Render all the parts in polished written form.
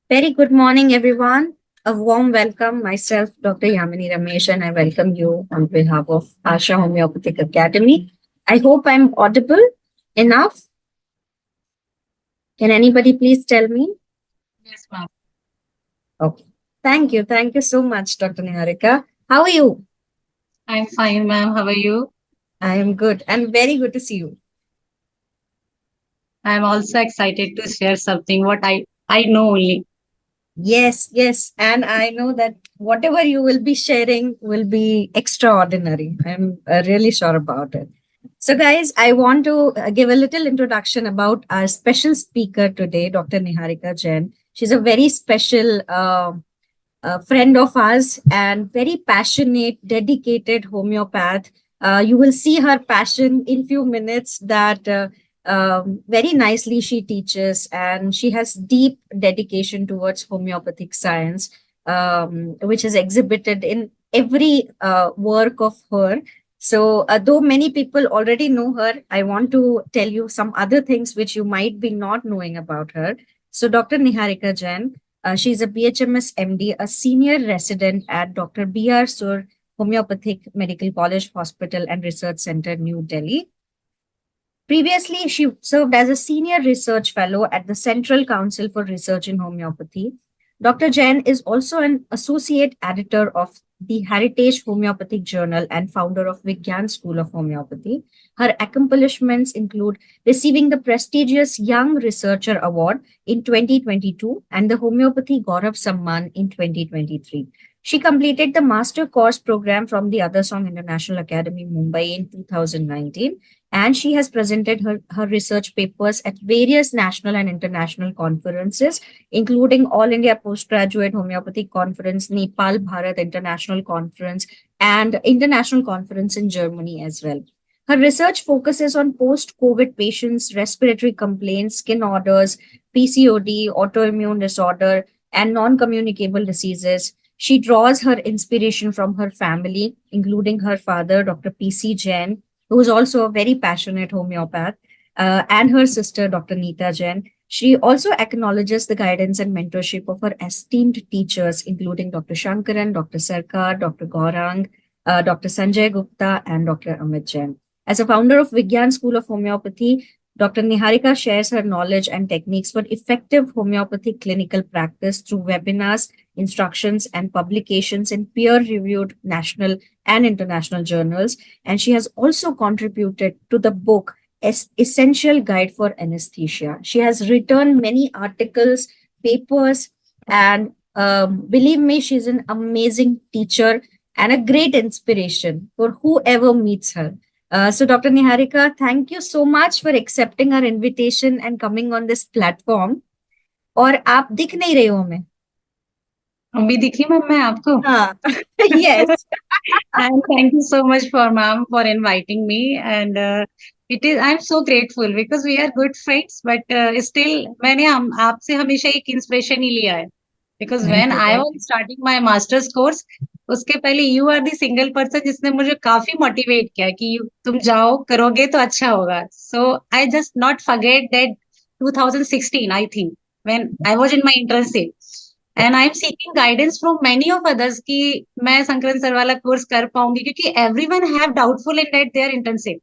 Very good morning, everyone. A warm welcome. Myself, Dr. Yamini Ramesh, and I welcome you on behalf of Asha Homeopathic Academy. I hope I'm audible enough. Can anybody please tell me? Yes, ma'am. Okay. Thank you. Thank you so much, Dr. Niharika. How are you? I'm fine, ma'am. How are you? I am good and very good to see you. I'm also excited to share something what I know only. Yes, yes. And I know that whatever you will be sharing will be extraordinary. I'm really sure about it. So, guys, I want to give a little introduction about our special speaker today, Dr. Niharika Jain. She's a very special friend of ours and very passionate, dedicated homeopath. You will see her passion in few minutes that very nicely she teaches, and she has deep dedication towards homeopathic science, which is exhibited in every work of her. So, though many people already know her, I want to tell you some other things which you might be not knowing about her. So, Dr. Niharika Jain, she's a BHMS MD, a senior resident at Dr. B.R. Sur Homeopathic Medical College Hospital and Research Center, New Delhi. Previously, she served as a senior research fellow at the Central Council for Research in Homeopathy. Dr. Jain is also an associate editor of the Heritage Homeopathic Journal and founder of Vigyan School of Homeopathy. Her accomplishments include receiving the prestigious Young Researcher Award in 2022 and the Homeopathy Gaurav Samman in 2023. She completed the master course program from the Other Song International Academy, Mumbai in 2019, and she has presented her research papers at various national and international conferences, including All India Postgraduate Homeopathic Conference, Nepal Bharat International Conference, and International Conference in Germany as well. Her research focuses on post COVID patients, respiratory complaints, skin orders, PCOD, autoimmune disorder, and non communicable diseases. She draws her inspiration from her family, including her father, Dr. P.C. Jain, who is also a very passionate homeopath, and her sister, Dr. Neeta Jain. She also acknowledges the guidance and mentorship of her esteemed teachers, including Dr. Shankaran, Dr. Sarkar, Dr. Gaurang, Dr. Sanjay Gupta, and Dr. Amit Jain. As a founder of Vigyan School of Homeopathy, Dr. Niharika shares her knowledge and techniques for effective homeopathic clinical practice through webinars, instructions, and publications in peer reviewed national and international journals. And she has also contributed to the book Essential Guide for Anesthesia. She has written many articles, papers, and believe me, she's an amazing teacher and a great inspiration for whoever meets her. So, Dr. Niharika, thank you so much for accepting our invitation and coming on this platform. और आप दिख नहीं रहे हो हमें. अभी दिखी ma'am मैं आपको हाँ. Yes. and thank you so much for ma'am for inviting me and it is I'm so grateful because we are good friends but still मैंने आपसे हमेशा एक इंस्पिरेशन ही लिया है because Thank when you. I Thank was you. starting my master's course उसके पहले you are the single person जिसने मुझे काफी मोटिवेट किया कि तुम जाओ करोगे तो अच्छा होगा so I just not forget that 2016 I think when I was in my internship and I am seeking guidance from many of others कि मैं संकरन सर वाला कोर्स कर पाऊंगी क्योंकि everyone have doubtful in that their internship.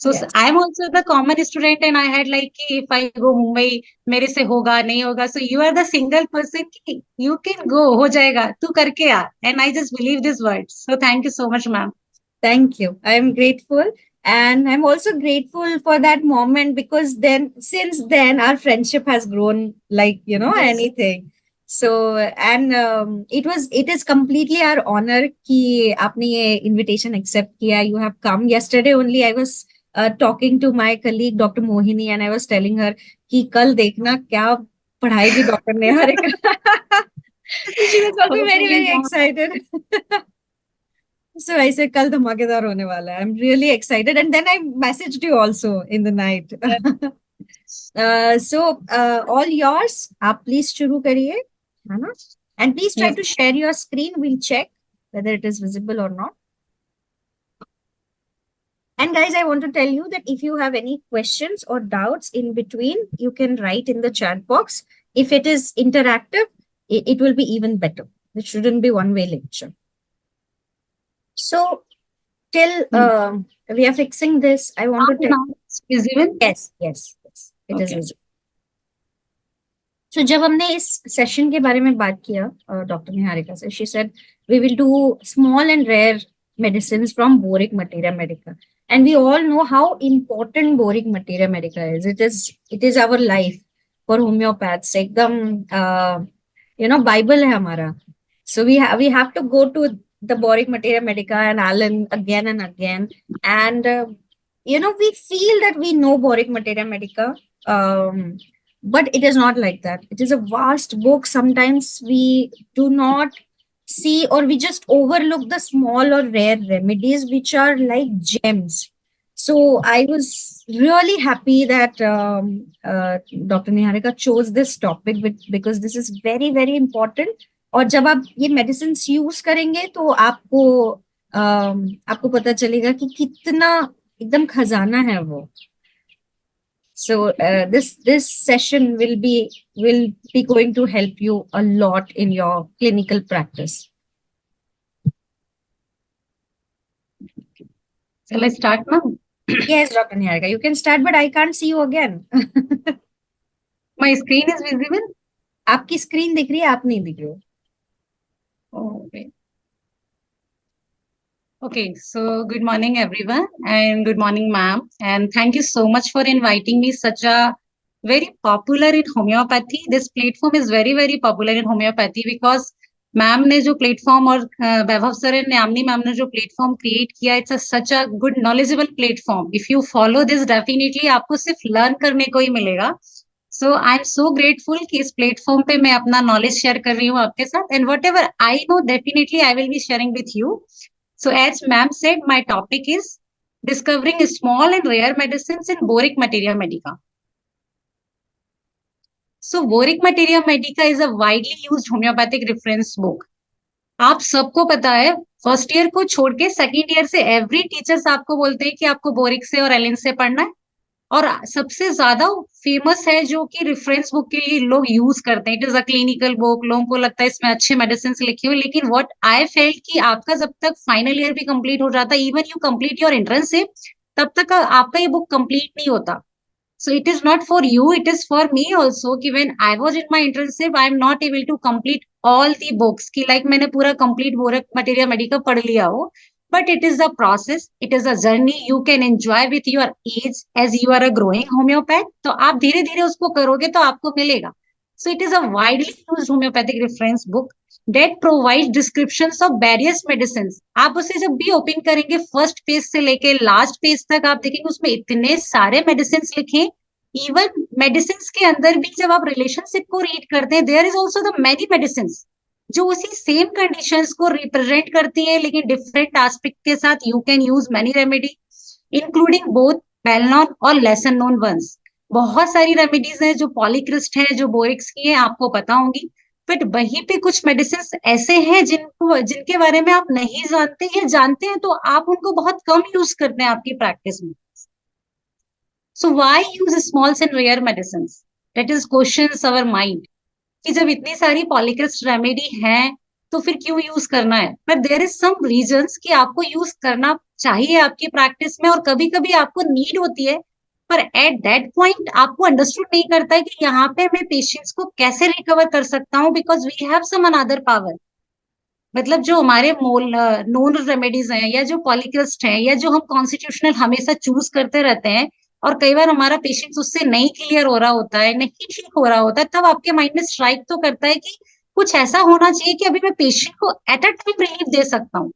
So Yes. I'm also the common student and I had like कि if I go Mumbai मेरे से होगा नहीं होगा so you are the single person कि you can go हो जाएगा तू करके आ and I just believe this words so thank you so much ma'am. Thank you. I'm grateful. And I'm also grateful for that moment because then, since then, our friendship has grown like, Yes. anything. So, and it is completely our honor कि आपने ये invitation accept किया. You have come. Yesterday only, I was talking to my colleague, Dr. Mohini, and I was telling her कि कल देखना क्या पढ़ाएगी doctor Niharika. She was also very, Hopefully very ma'am. excited. So I said, "Kal धमाकेदार होने वाला है." I'm really excited, and then I messaged you also in the night. So all yours. आप please शुरू करिए, है ना? And please try Yes. to share your screen. We'll check whether it is visible or not. And guys, I want to tell you that if you have any questions or doubts in between, you can write in the chat box. if it is interactive, it will be even better. It shouldn't be one-way lecture. So till we are fixing this, I want to tell. Now it's visible? Yes. It is Okay. visible. So जब हमने इस session के बारे में बात किया doctor Niharika से, she said we will do small and rare medicines from boric materia medica, and we all know how important boric materia medica is. It is our life for homeopaths. एकदम Bible है हमारा. So we have to go to the boric materia medica and Alan again and again, and we feel that we know boric materia medica. But it is not like that. It is a vast book. Sometimes we do not see, or we just overlook the small or rare remedies which are like gems. So I was really happy that Dr. Niharika chose this topic because this is very, very important. और जब आप ये medicine use करेंगे तो आपको पता चलेगा कि कितना एकदम खजाना है वो. So this session will be going to help you a lot in your clinical practice. Shall I start, ma'am? Yes, Dr. Niharika, you can start, but I can't see you again. My screen is visible? आपकी screen दिख रही है, आप नहीं दिख रहे हो. Okay. Okay, so good morning everyone, and good morning ma'am, and thank you so much for inviting me. Such a very popular in homeopathy. This platform is very, very popular in homeopathy because ma'am ने जो platform और वैभव sir ने Yamini ma'am ने जो platform create किया, it's such a good knowledgeable platform. If you follow this definitely आपको सिर्फ learn करने को ही मिलेगा. सो आई एम सो ग्रेटफुल कि इस प्लेटफॉर्म पे मैं अपना नॉलेज शेयर कर रही हूँ आपके साथ, and what ever I know definitely I will be sharing with you. So as ma'am said, my topic is discovering small and rare medicines in Boric Materia Medica. So Boric Materia Medica is a widely used homeopathic reference book. आप सबको पता है, first year को छोड़ के second year से every teachers आपको बोलते हैं कि आपको बोरिक से और एलिन से पढ़ना है. और सबसे ज्यादा फेमस है जो कि रेफरेंस बुक के लिए लोग यूज करते हैं. It is a clinical book. लोगों को लगता है इसमें अच्छे मेडिसिन लिखे हुए, लेकिन व्हाट आई फेल्ट कि आपका जब तक फाइनल ईयर भी कंप्लीट हो जाता है, even you complete your internship, तब तक आपका ये बुक कंप्लीट नहीं होता. So it is not for you, it is for me also. कि when I was in my internship, I am not able to complete all the books. कि like मैंने पूरा complete Boric Materia Medica पढ़ लिया हो. But it is a process, it is a journey you can enjoy with your age as you are a growing homeopath. तो आप धीरे धीरे उसको करोगे तो आपको मिलेगा. So it is a widely used homeopathic reference book that provides descriptions of various medicines. आप उसे जब भी ओपन करेंगे, फर्स्ट पेज से लेके लास्ट पेज तक आप देखेंगे उसमें इतने सारे मेडिसिन लिखे. इवन मेडिसिन के अंदर भी जब आप रिलेशनशिप को रीड करते हैं, there is also the many medicine जो उसी सेम कंडीशंस को रिप्रेजेंट करती है, लेकिन डिफरेंट एस्पेक्ट के साथ. You can use many remedy including both well known और लेसन नोन वंस. बहुत सारी रेमेडीज हैं जो पॉलीक्रिस्ट है, जो बोरिक्स की है, आपको पता होंगी. बट वहीं पे कुछ मेडिसिन ऐसे हैं जिनके बारे में आप नहीं जानते, या जानते हैं तो आप उनको बहुत कम यूज करते हैं आपकी प्रैक्टिस में. So why use small and rare medicines? That is questions our mind. कि जब इतनी सारी पॉलीक्रिस्ट रेमेडी हैं तो फिर क्यों यूज करना है? But there is some reasons कि आपको यूज करना चाहिए आपकी प्रैक्टिस में, और कभी कभी आपको नीड होती है, पर एट दैट पॉइंट आपको अंडरस्टूड नहीं करता है कि यहाँ पे मैं पेशेंट्स को कैसे रिकवर कर सकता हूँ, because we have some another power. मतलब जो हमारे नोन रेमेडीज हैं, या जो पॉलीक्रिस्ट हैं, या जो हम कॉन्स्टिट्यूशनल हमेशा चूज करते रहते हैं, और कई बार हमारा पेशेंट उससे नहीं क्लियर हो रहा होता है, नहीं ठीक हो रहा होता है, तब आपके माइंड में स्ट्राइक तो करता है कि कुछ ऐसा होना चाहिए कि अभी मैं पेशेंट को एट अ टाइम रिलीफ दे सकता हूँ.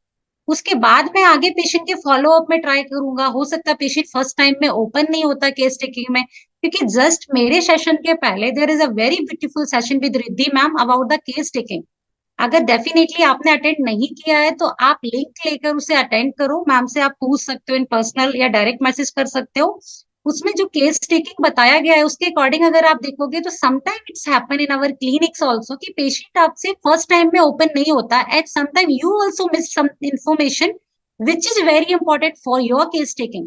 उसके बाद मैं आगे पेशेंट के फॉलो अप में ट्राई करूंगा. हो सकता है पेशेंट फर्स्ट टाइम में ओपन नहीं होता केस टेकिंग में, क्योंकि जस्ट मेरे सेशन के पहले there is a very beautiful session with Riddhi ma'am about the case taking. अगर डेफिनेटली आपने अटेंड नहीं किया है तो आप लिंक लेकर उसे अटेंड करो. मैम से आप पूछ सकते हो इन पर्सनल, या डायरेक्ट मैसेज कर सकते हो. उसमें जो केस टेकिंग बताया गया है उसके अकॉर्डिंग अगर आप देखोगे तो sometime it's happen in our clinics also कि पेशेंट आपसे फर्स्ट टाइम में ओपन नहीं होता, and sometime you also miss some information which is very important for your case taking.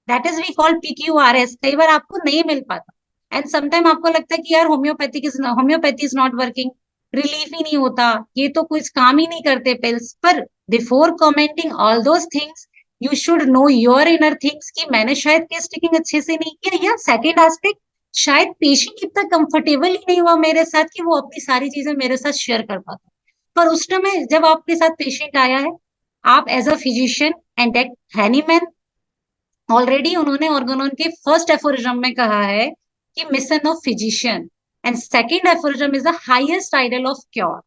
That is we call PQRS. कई बार आपको नहीं मिल पाता. And sometime आपको लगता है कि यार homeopathy is not working, relief ही नहीं होता, ये तो कुछ काम ही नहीं करते पिल्स। पर before commenting all those things, you should know your inner things कि मैंने शायद केस टेकिंग अच्छे से नहीं किया, या सेकेंड एस्पेक्ट, शायद पेशेंट इतना कंफर्टेबल ही नहीं हुआ मेरे साथ कि वो अपनी सारी चीजें मेरे साथ शेयर कर पाता। पर उस समय जब आपके साथ पेशेंट आया है, आप एज अ फिजिशियन एंड एक हैनीमैन, ऑलरेडी उन्होंने ऑर्गेनोन के फर्स्ट एफोरिज्म में कहा है कि mission of physician and second aphorism is the highest ideal of cure.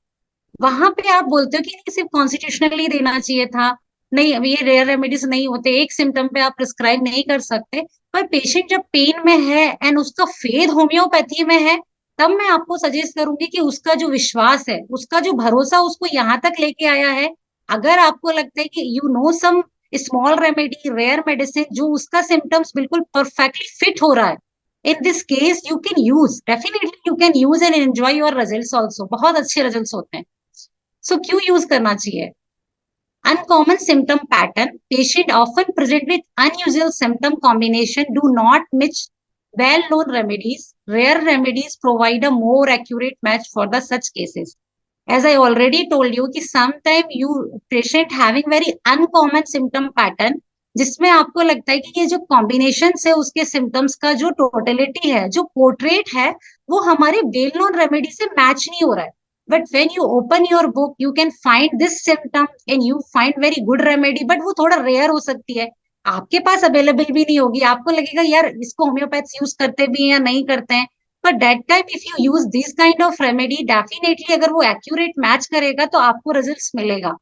वहां पे आप बोलते हो कि नहीं, सिर्फ कॉन्स्टिट्यूशनली देना चाहिए था, नहीं अब ये रेयर रेमेडीज नहीं होते, एक सिम्टम पे आप प्रिस्क्राइब नहीं कर सकते। पर पेशेंट जब पेन में है एंड उसका फेथ होम्योपैथी में है, तब मैं आपको सजेस्ट करूंगी कि उसका जो विश्वास है, उसका जो भरोसा उसको यहाँ तक लेके आया है, अगर आपको लगता है कि you know some small remedy, rare medicine जो उसका सिम्टम्स बिल्कुल परफेक्टली फिट हो रहा है, in this case you can use, definitely you can use and enjoy your results also, बहुत अच्छे रिजल्ट्स होते हैं। सो क्यों यूज करना चाहिए? Uncommon symptom pattern. Patient often present with unusual symptom combination do not match well-known remedies. Rare remedies provide a more accurate match for the such cases. As I already told you कि sometime you patient having very uncommon symptom pattern, जिसमें आपको लगता है कि ये जो combination है उसके सिम्टम्स का जो टोटलिटी है, जो पोर्ट्रेट है, वो हमारे वेल नोन रेमेडी से मैच नहीं हो रहा है। But when you open your book, you can find this symptom and you find very good remedy, but वो थोड़ा रेयर हो सकती है, आपके पास अवेलेबल भी नहीं होगी, आपको लगेगा यार इसको होम्योपैथ्स यूज करते भी हैं या नहीं करते हैं। पर that time if you use this kind of remedy, definitely अगर वो एक्यूरेट मैच करेगा तो आपको रिजल्ट्स मिलेगा।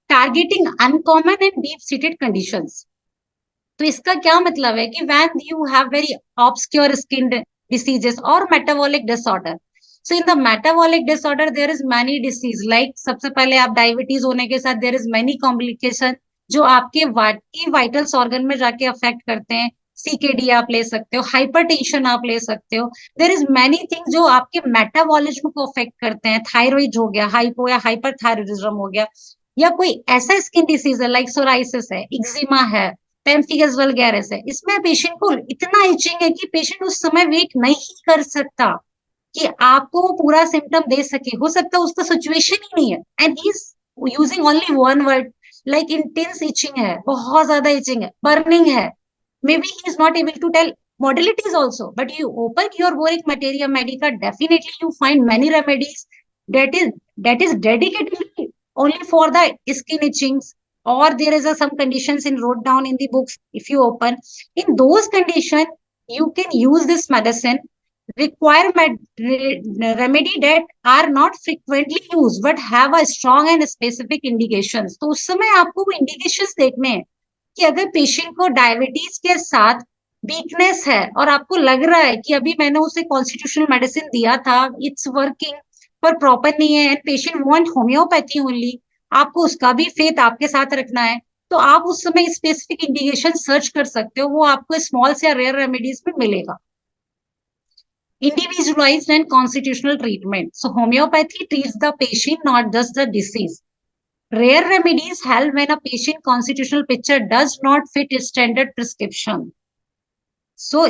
Targeting uncommon and deep seated conditions. तो इसका क्या मतलब है कि when you have very obscure skin diseases और metabolic disorder, so in the metabolic disorder there is many disease, like सबसे पहले आप डायबिटीज होने के साथ देयर इज मैनी कॉम्प्लिकेशन जो आपके वाइटल्स ऑर्गन में जाके अफेक्ट करते हैं। सीकेडी आप ले सकते हो, हाइपरटेंशन आप ले सकते हो, देयर इज मैनी थिंग जो आपके मेटाबॉलिज्म को अफेक्ट करते हैं। थायराइड हो गया, हाइपो या हाइपरथायरॉइडिज्म हो गया, या कोई ऐसा स्किन डिसीज है लाइक सोराइसिस है, एक्जिमा है, पेम्फिगस वल्गैरिस है, इसमें पेशेंट को इतना इचिंग है कि पेशेंट उस समय वेट नहीं कर सकता कि आपको वो पूरा सिम्टम दे सके, हो सकता है उसका सिचुएशन ही नहीं है, and he is using only one word like intense itching है, बहुत ज्यादा इचिंग है, बर्निंग है, maybe he is not able to tell modalities also, but you open your Boric Materia Medica, definitely you find many remedies that is dedicated only for the skin itchings, or there is some conditions in wrote down in the books. If you open in those condition, you can use this medicine, require remedy that are not frequently used but have a strong and specific indications. तो उस समय आपको वो indications देखने हैं कि अगर patient को डायबिटीज के साथ वीकनेस है और आपको लग रहा है कि अभी मैंने उसे कॉन्स्टिट्यूशनल मेडिसिन दिया था, इट्स वर्किंग पर प्रॉपर नहीं है, and patient want homeopathy only, आपको उसका भी फेथ आपके साथ रखना है, तो आप उस समय स्पेसिफिक इंडिकेशन सर्च कर सकते हो, वो आपको स्मॉल से या रेयर रेमेडीज में मिलेगा। Individualized and constitutional treatment. So homeopathy treats the patient, not just the disease. Rare remedies help when a patient constitutional picture does not fit standard prescription. So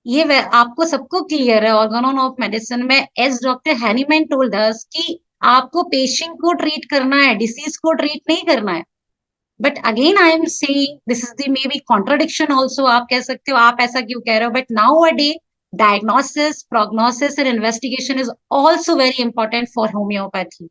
ये आपको सबको क्लियर है Organon of medicine में, as doctor Hahnemann told us कि आपको patient को treat करना है, डिसीज को ट्रीट नहीं करना है। But again I am saying this is the may be contradiction also, आप कह सकते हो आप ऐसा क्यों कह रहे हो, but now a day diagnosis, prognosis and investigation is also very important for homeopathy.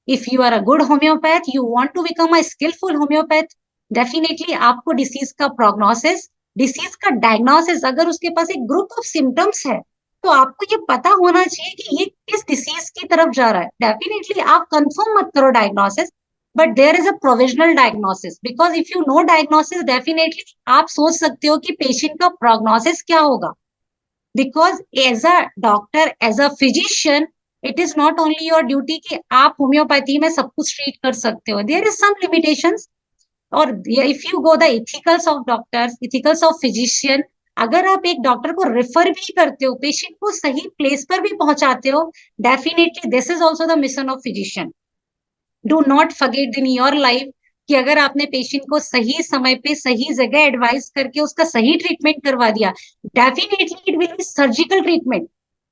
If you are a good homeopath, you want to become a skillful homeopath, definitely आपको डिसीज का प्रोग्नोसिस, डिसीज का diagnosis, अगर उसके पास एक group of symptoms है तो आपको ये पता होना चाहिए कि ये किस डिसीज की तरफ जा रहा है। डेफिनेटली आप कंफर्म मत करो diagnosis, but there is a provisional diagnosis, because if you know diagnosis definitely आप सोच सकते हो कि पेशेंट का प्रोग्नोसिस क्या होगा। Because as a doctor, as a physician, it is not only your duty कि आप होम्योपैथी में सब कुछ ट्रीट कर सकते हो, there is some limitations, और if you go the ethicals of doctors, ethicals of physician, अगर आप एक डॉक्टर को रेफर भी करते हो, पेशेंट को सही प्लेस पर भी पहुंचाते हो, definitely this is also the mission of physician. Do not forget in your life कि अगर आपने पेशेंट को सही समय पे सही जगह एडवाइस करके उसका सही ट्रीटमेंट करवा दिया, definitely it will be surgical treatment,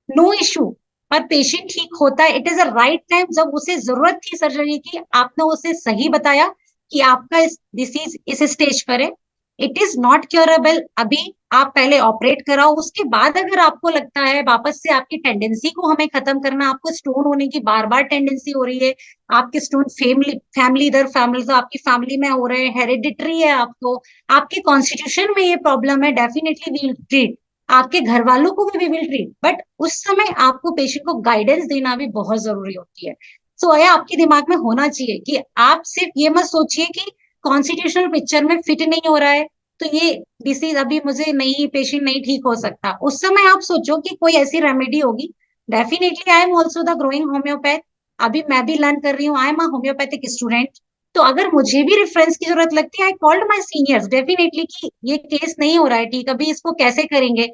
no issue. पर पेशेंट ठीक होता है, it is a right time, जब उसे जरूरत थी सर्जरी की, आपने उसे सही बताया कि आपका इस डिसीज इस स्टेज पर है, इट इज नॉट क्योरेबल, अभी आप पहले ऑपरेट कराओ, उसके बाद अगर आपको लगता है वापस से आपकी टेंडेंसी को हमें खत्म करना, आपको स्टोन होने की बार बार टेंडेंसी हो रही है, आपके स्टोन फैमिली फैमिली दर फैमिली तो आपकी फैमिली में हो रहे हैं, हेरिडिटरी है, आपको आपके कॉन्स्टिट्यूशन में ये प्रॉब्लम है, डेफिनेटली वी विल ट्रीट, आपके घर वालों को भी विल ट्रीट, बट उस समय आपको पेशेंट को गाइडेंस देना भी बहुत जरूरी होती है। सो यह आपके दिमाग में होना चाहिए कि आप सिर्फ ये मत सोचिए कि कॉन्स्टिट्यूशनल पिक्चर में फिट नहीं हो रहा है तो ये डिसीज अभी मुझे नहीं, पेशेंट नहीं ठीक हो सकता, उस समय आप सोचो कि कोई ऐसी रेमेडी होगी। Definitely I am also the growing homeopath, अभी मैं भी लर्न कर रही हूँ, I am a homeopathic student, तो अगर मुझे भी रेफरेंस की जरूरत लगती है, I called my seniors definitely कि ये केस नहीं हो रहा है ठीक, अभी इसको कैसे करेंगे,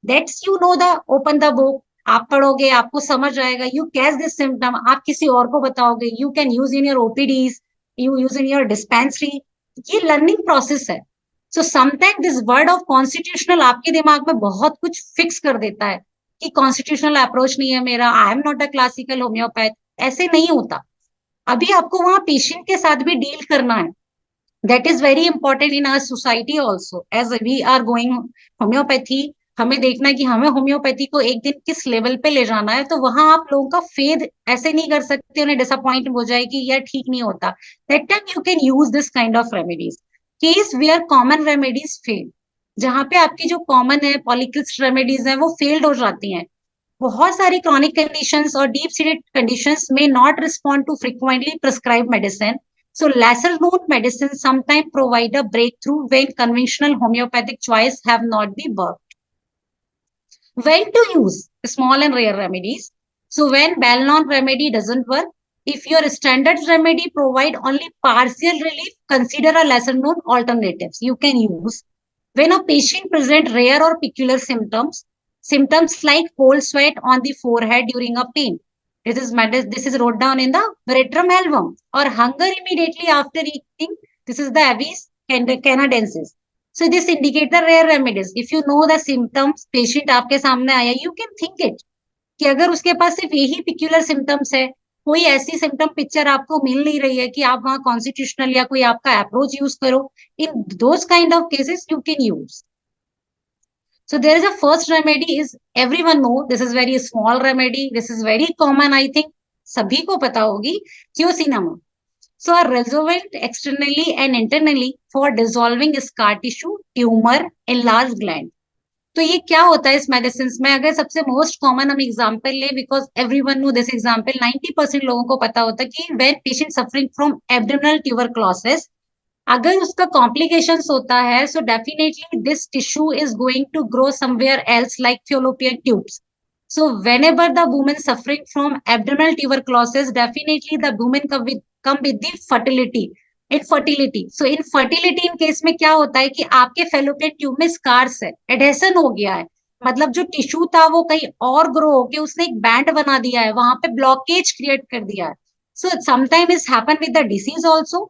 that's you know the open the book, आप पढ़ोगे आपको समझ आएगा, यू कैच दिस सिम्टम, आप किसी और को बताओगे, you can use in your OPTs, you use in your dispensary, ये लर्निंग प्रोसेस है। So sometime this word of constitutional आपके दिमाग में बहुत कुछ फिक्स कर देता है कि कॉन्स्टिट्यूशनल अप्रोच नहीं है मेरा, I am not a classical homeopath, ऐसे नहीं होता, अभी आपको वहां पेशेंट के साथ भी डील करना है, that is very important in our society also, as we are going homeopathy, हमें देखना है कि हमें होम्योपैथी को एक दिन किस लेवल पे ले जाना है, तो वहां आप लोगों का फेद ऐसे नहीं कर सकते, उन्हें डिसअपॉइंट हो जाए कि यार ठीक नहीं होता, that time you can use this kind of remedies, case where common remedies fail, जहां पे आपकी जो कॉमन है पॉलिक्लिस्ट रेमेडीज है वो फेल्ड हो जाती हैं, बहुत सारी क्रॉनिक कंडीशंस और डीप सीटेड कंडीशंस में not respond to frequently prescribe medicine, so lesser known medicines sometimes provide a breakthrough when conventional homeopathic choice have not been worked. When to use small and rare remedies? So when well-known remedy doesn't work, if your standard remedy provide only partial relief, consider a lesser known alternatives you can use. When a patient present rare or peculiar symptoms like cold sweat on the forehead during a pain, this is wrote down in the Veratrum album, or hunger immediately after eating, this is the Abies canadensis. So this indicate the rare remedies. If you know the symptoms, patient आपके सामने आया, you can think it कि अगर उसके पास सिर्फ यही peculiar symptoms है, कोई ऐसी सिम्टम पिक्चर आपको मिल नहीं रही है कि आप वहां कॉन्स्टिट्यूशनल या कोई आपका अप्रोच यूज करो, in those kind of cases you can use. So there is a first remedy is everyone know, this is very small remedy, this is very common, I think सभी को पता होगी, Thiosinamum. So are resolvent externally and internally for dissolving scar tissue, tumor, enlarged gland. तो ये क्या होता है इस मेडिसिन में, अगर सबसे मोस्ट कॉमन हम एग्जांपल ले, because everyone know this example, 90% लोगों को पता होता है कि when patient suffering from abdominal tuberculosis, अगर उसका कॉम्प्लिकेशंस होता है, so definitely this tissue is going to grow somewhere else like fallopian tubes. So whenever the woman suffering from abdominal tuberculosis, definitely the woman come with the infertility. So infertility in case में क्या होता है कि आपके fallopian tube में scars है, adhesion हो गया है, मतलब जो टिश्यू था वो कहीं और ग्रो होके उसने एक बैंड बना दिया है, वहां पे ब्लॉकेज क्रिएट कर दिया है. So sometimes it's happen with the disease also,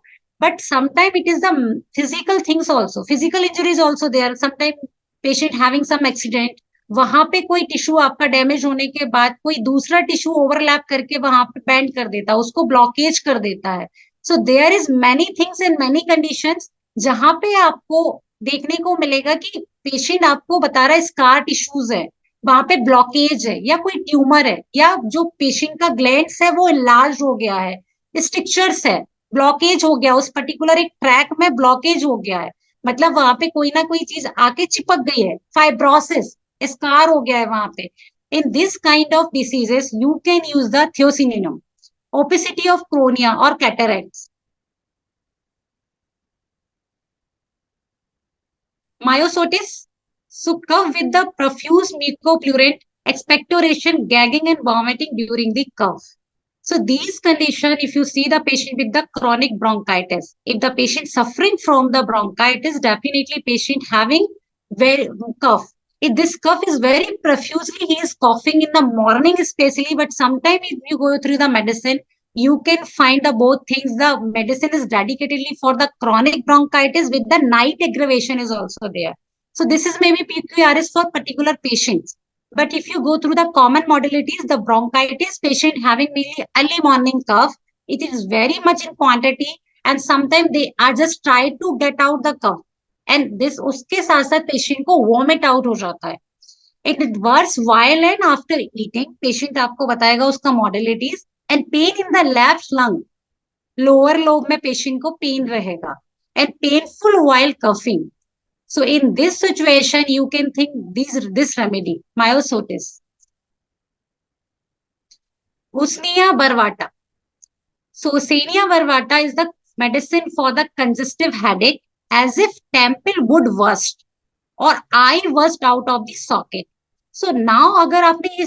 but sometimes it is the physical things also, physical injuries also there, sometimes patient having some accident, वहां पे कोई टिश्यू आपका डैमेज होने के बाद कोई दूसरा टिश्यू ओवरलैप करके वहां पे बैंड कर देता है, उसको ब्लॉकेज कर देता है. So there is many things in many conditions जहां पे आपको देखने को मिलेगा कि पेशेंट आपको बता रहा है स्कार टिश्यूज है, वहां पे ब्लॉकेज है या कोई ट्यूमर है, या जो पेशेंट का ग्लैंड्स है वो लार्ज हो गया है, स्ट्रिक्चर्स है, ब्लॉकेज हो गया, उस पर्टिकुलर एक ट्रैक में ब्लॉकेज हो गया है, मतलब वहां पे कोई ना कोई चीज आके चिपक गई है, फाइब्रोसिस, स्कार हो गया है वहां पे. In this kind of diseases you can use the thiosinaminum. Opacity of cornea or cataracts. Myosotis, so cough with the profuse mucopurulent, expectoration, gagging and vomiting during the cough. So these conditions, if you see the patient with the chronic bronchitis, if the patient suffering from the bronchitis, definitely patient having very cough. If this cough is very profusely, he is coughing in the morning especially, but sometimes if you go through the medicine, you can find the both things. The medicine is dedicatedly for the chronic bronchitis with the night aggravation is also there. So this is maybe PQRS for particular patients. But if you go through the common modalities, the bronchitis patient having mainly early morning cough, it is very much in quantity, and sometimes they are just try to get out the cough, and this उसके साथ साथ patient को vomit out हो जाता है. It worse while and after eating, patient आपको बताएगा उसका modalities, and pain in the left lung, lower lobe में पेशेंट को पेन रहेगा, and painful while coughing. So in this situation, you can think this remedy, myosotis. Usnea barvata. So Usnea barvata is the medicine for the congestive headache, as if temple would burst or eye burst out of the socket. So now अगर आपने ये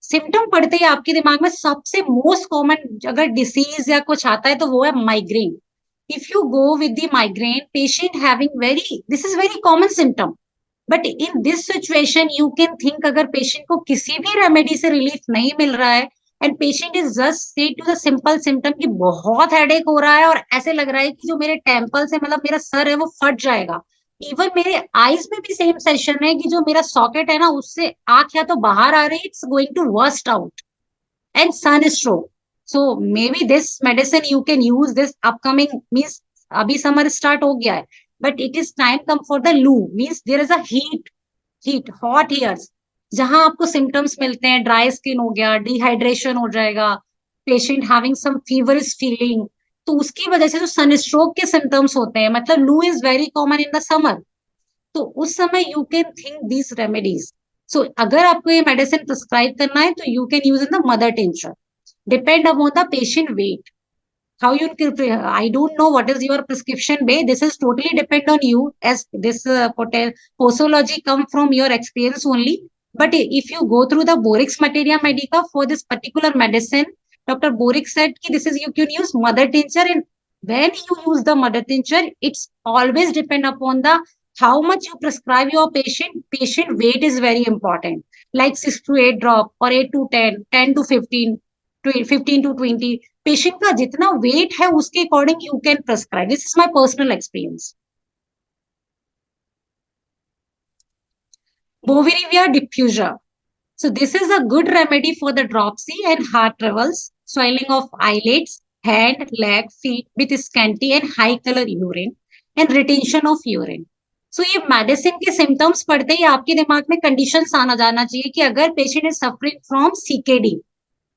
symptom पढ़ते ही आपके दिमाग में सबसे most common अगर disease या कुछ आता है तो वो है migraine. If you go with the migraine, patient having this is very common symptom. But in this situation, you can think अगर patient को किसी भी रेमेडी से रिलीफ नहीं मिल रहा है, and patient is just say to the simple symptom कि बहुत हेडेक हो रहा है और ऐसे लग रहा है कि जो मेरे टेम्पल से मतलब मेरा सर है वो फट जाएगा. इवन मेरे आईज में भी सेम सेशन है कि जो मेरा सॉकेट है ना उससे आंख या तो बाहर आ रही है, it's going to worst out, and sun stroke. So maybe this medicine you can use this upcoming means अभी समर स्टार्ट हो गया है, but it is time come for the loo means there is a heat hot ears जहां आपको symptoms मिलते हैं, dry skin हो गया, डिहाइड्रेशन हो जाएगा, patient having some feverish feeling, तो उसकी वजह से जो सन स्ट्रोक के सिम्टम्स होते हैं, मतलब लू is very common in the summer, तो उस समय you can think these remedies. So अगर आपको ये मेडिसिन प्रिस्क्राइब करना है तो you can use in the mother tincture. Depend upon the patient weight. How you, I don't know what is your prescription way. This is totally depend on you, as this posology come from your experience only. But if you go through the Borix Materia Medica for this particular medicine, Dr. Borix said ki this is you can use mother tincture, and when you use the mother tincture, it's always depend upon the how much you prescribe your patient. Patient weight is very important, like 6 to 8 drop or 8 to 10, 10 to 15. 15 to 20, patient का जितना wait है उसके according you can prescribe. This is my personal experience. Bovivia diffusa. So this is a good remedy for the dropsy and heart troubles, swelling of eyelids, hand, leg, feet with scanty and high color urine, and retention of urine. So ये medicine के symptoms पढ़ते ही आपके दिमाग में conditions आना जाना चाहिए कि अगर patient is suffering from CKD,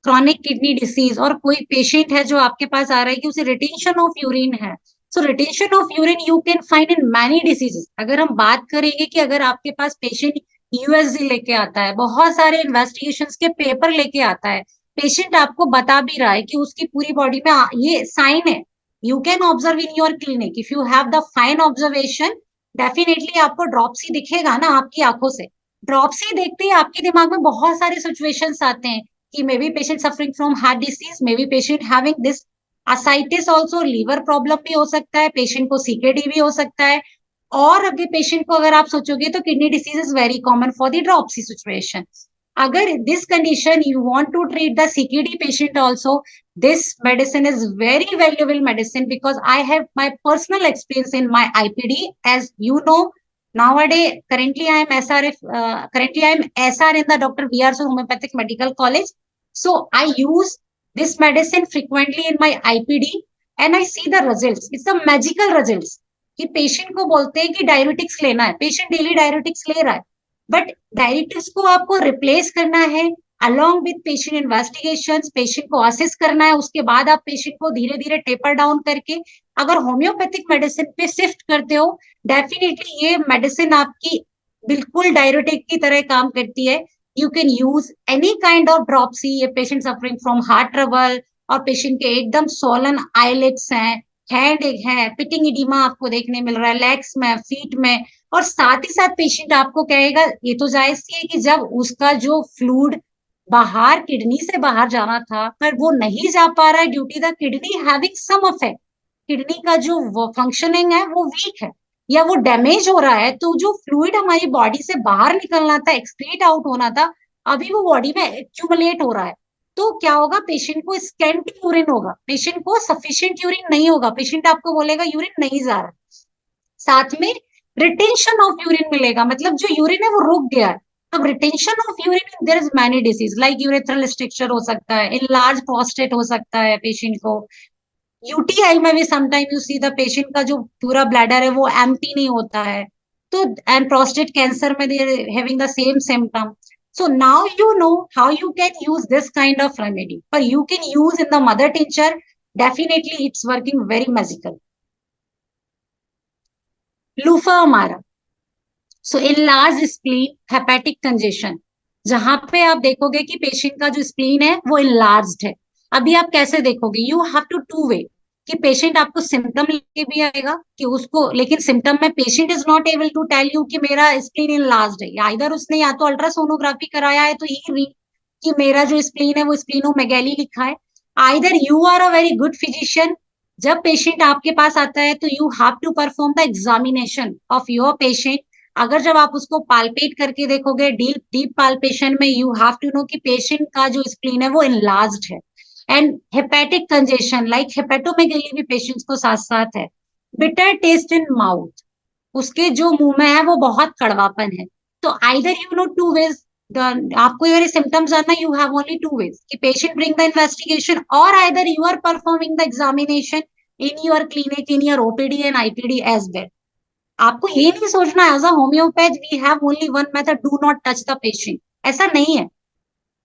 chronic kidney disease, और कोई पेशेंट है जो आपके पास आ रहा है कि उसे रिटेंशन ऑफ यूरिन है. So retention of urine you can find in many diseases. अगर हम बात करेंगे कि अगर आपके पास पेशेंट यूएसजी लेके आता है, बहुत सारे इन्वेस्टिगेशंस के पेपर लेके आता है, पेशेंट आपको बता भी रहा है कि उसकी पूरी बॉडी में ये साइन है, you can observe in your clinic. If you have the fine observation, definitely आपको ड्रॉपसी दिखेगा ना आपकी आंखों से. ड्रॉपसी देखते ही आपके दिमाग में बहुत सारे सिचुएशंस आते हैं कि maybe patient suffering from heart disease, maybe patient having this ascites also, liver problem भी हो सकता है, पेशेंट को सीकेडी भी हो सकता है, और अगर पेशेंट को अगर आप सोचोगे तो kidney disease is very common for the dropsy situation. अगर this condition you want to treat the CKD patient also, this medicine is very valuable medicine because I have my personal experience in my IPD. As you know, nowadays currently I am SR in the Dr. B.R. Sood Homeopathic Medical College. So I use this medicine frequently in my IPD and I see the results. It's the magical results. कि patient को बोलते हैं कि diuretics लेना है, patient daily diuretics ले रहा है, बट डायरेटिक्स को आपको रिप्लेस करना है along with patient investigations, patient को असेस करना है, उसके बाद आप पेशेंट को धीरे धीरे टेपर डाउन करके अगर होम्योपैथिक मेडिसिन पे शिफ्ट करते हो, डेफिनेटली ये मेडिसिन आपकी बिल्कुल डायरेटिक की तरह काम करती है. You can use any kind of dropsy. ये patient suffering from heart trouble और पेशेंट के एकदम सोलन आईलिड्स हैं, हैंड है, पिटिंग इडीमा आपको देखने मिल रहा है लेग्स में, फीट में, और साथ ही साथ पेशेंट आपको कहेगा, ये तो जायज सी है कि जब उसका जो फ्लूइड बाहर किडनी से बाहर जाना था पर वो नहीं जा पा रहा है due to the kidney having some affect, kidney का जो फंक्शनिंग है वो वीक है या वो डैमेज हो रहा है, तो जो फ्लूइड हमारी बॉडी से बाहर निकलना था, एक्सक्रीट आउट होना था, अभी वो बॉडी में एक्यूमुलेट हो रहा है. तो क्या होगा, पेशेंट को स्कैंटी यूरिन होगा, पेशेंट को सफिशिएंट यूरिन नहीं होगा, पेशेंट आपको बोलेगा यूरिन नहीं जा रहा। साथ में रिटेंशन ऑफ यूरिन मिलेगा, मतलब जो यूरिन है वो रुक गया है। अब retention of urine, there is many disease like urethral structure हो सकता है, इनलार्ज प्रोस्टेट हो सकता है पेशेंट को, यूटीआई में भी sometime you see the patient का जो पूरा ब्लैडर है वो एम्प्टी नहीं होता है, तो एंड प्रोस्टेट कैंसर में they are having the same symptom. So now you know how you can use this kind of remedy, but you can use in the mother tincture. Definitely, it's working very magical. Loofah हमारा, सो enlarged spleen, hepatic congestion, जहां पे आप देखोगे कि patient का जो spleen है वो enlarged है। अभी आप कैसे देखोगे, you have to two way, कि पेशेंट आपको सिम्टम लेके भी आएगा कि उसको, लेकिन सिम्टम में patient is not able to tell you कि मेरा स्प्लीन enlarged है, या इधर उसने या तो अल्ट्रासोनोग्राफी कराया है तो ये कि मेरा जो स्प्लीन है वो स्प्लीनोमेगैली लिखा है। Either you are a very good physician, जब पेशेंट आपके पास आता है तो you have to perform the examination of your patient. अगर जब आप उसको पाल्पेट करके देखोगे डीप डीप पाल्पेशन में, यू हैव टू नो कि पेशेंट का जो स्प्लीन है वो enlarged है। And hepatic congestion like hepatomegaly भी पेशेंट्स को साथ साथ है। बिटर टेस्ट इन माउथ, उसके जो मुंह में है वो बहुत कड़वापन है। तो either you know two ways, आपको ये सिम्टम्स आना, you have only two ways, कि पेशेंट ब्रिंग द इन्वेस्टिगेशन, और either you are performing the examination in your clinic, in your OPD and IPD as well. आपको ये नहीं सोचना as a homeopath we have only one method, do not touch the patient, ऐसा नहीं है।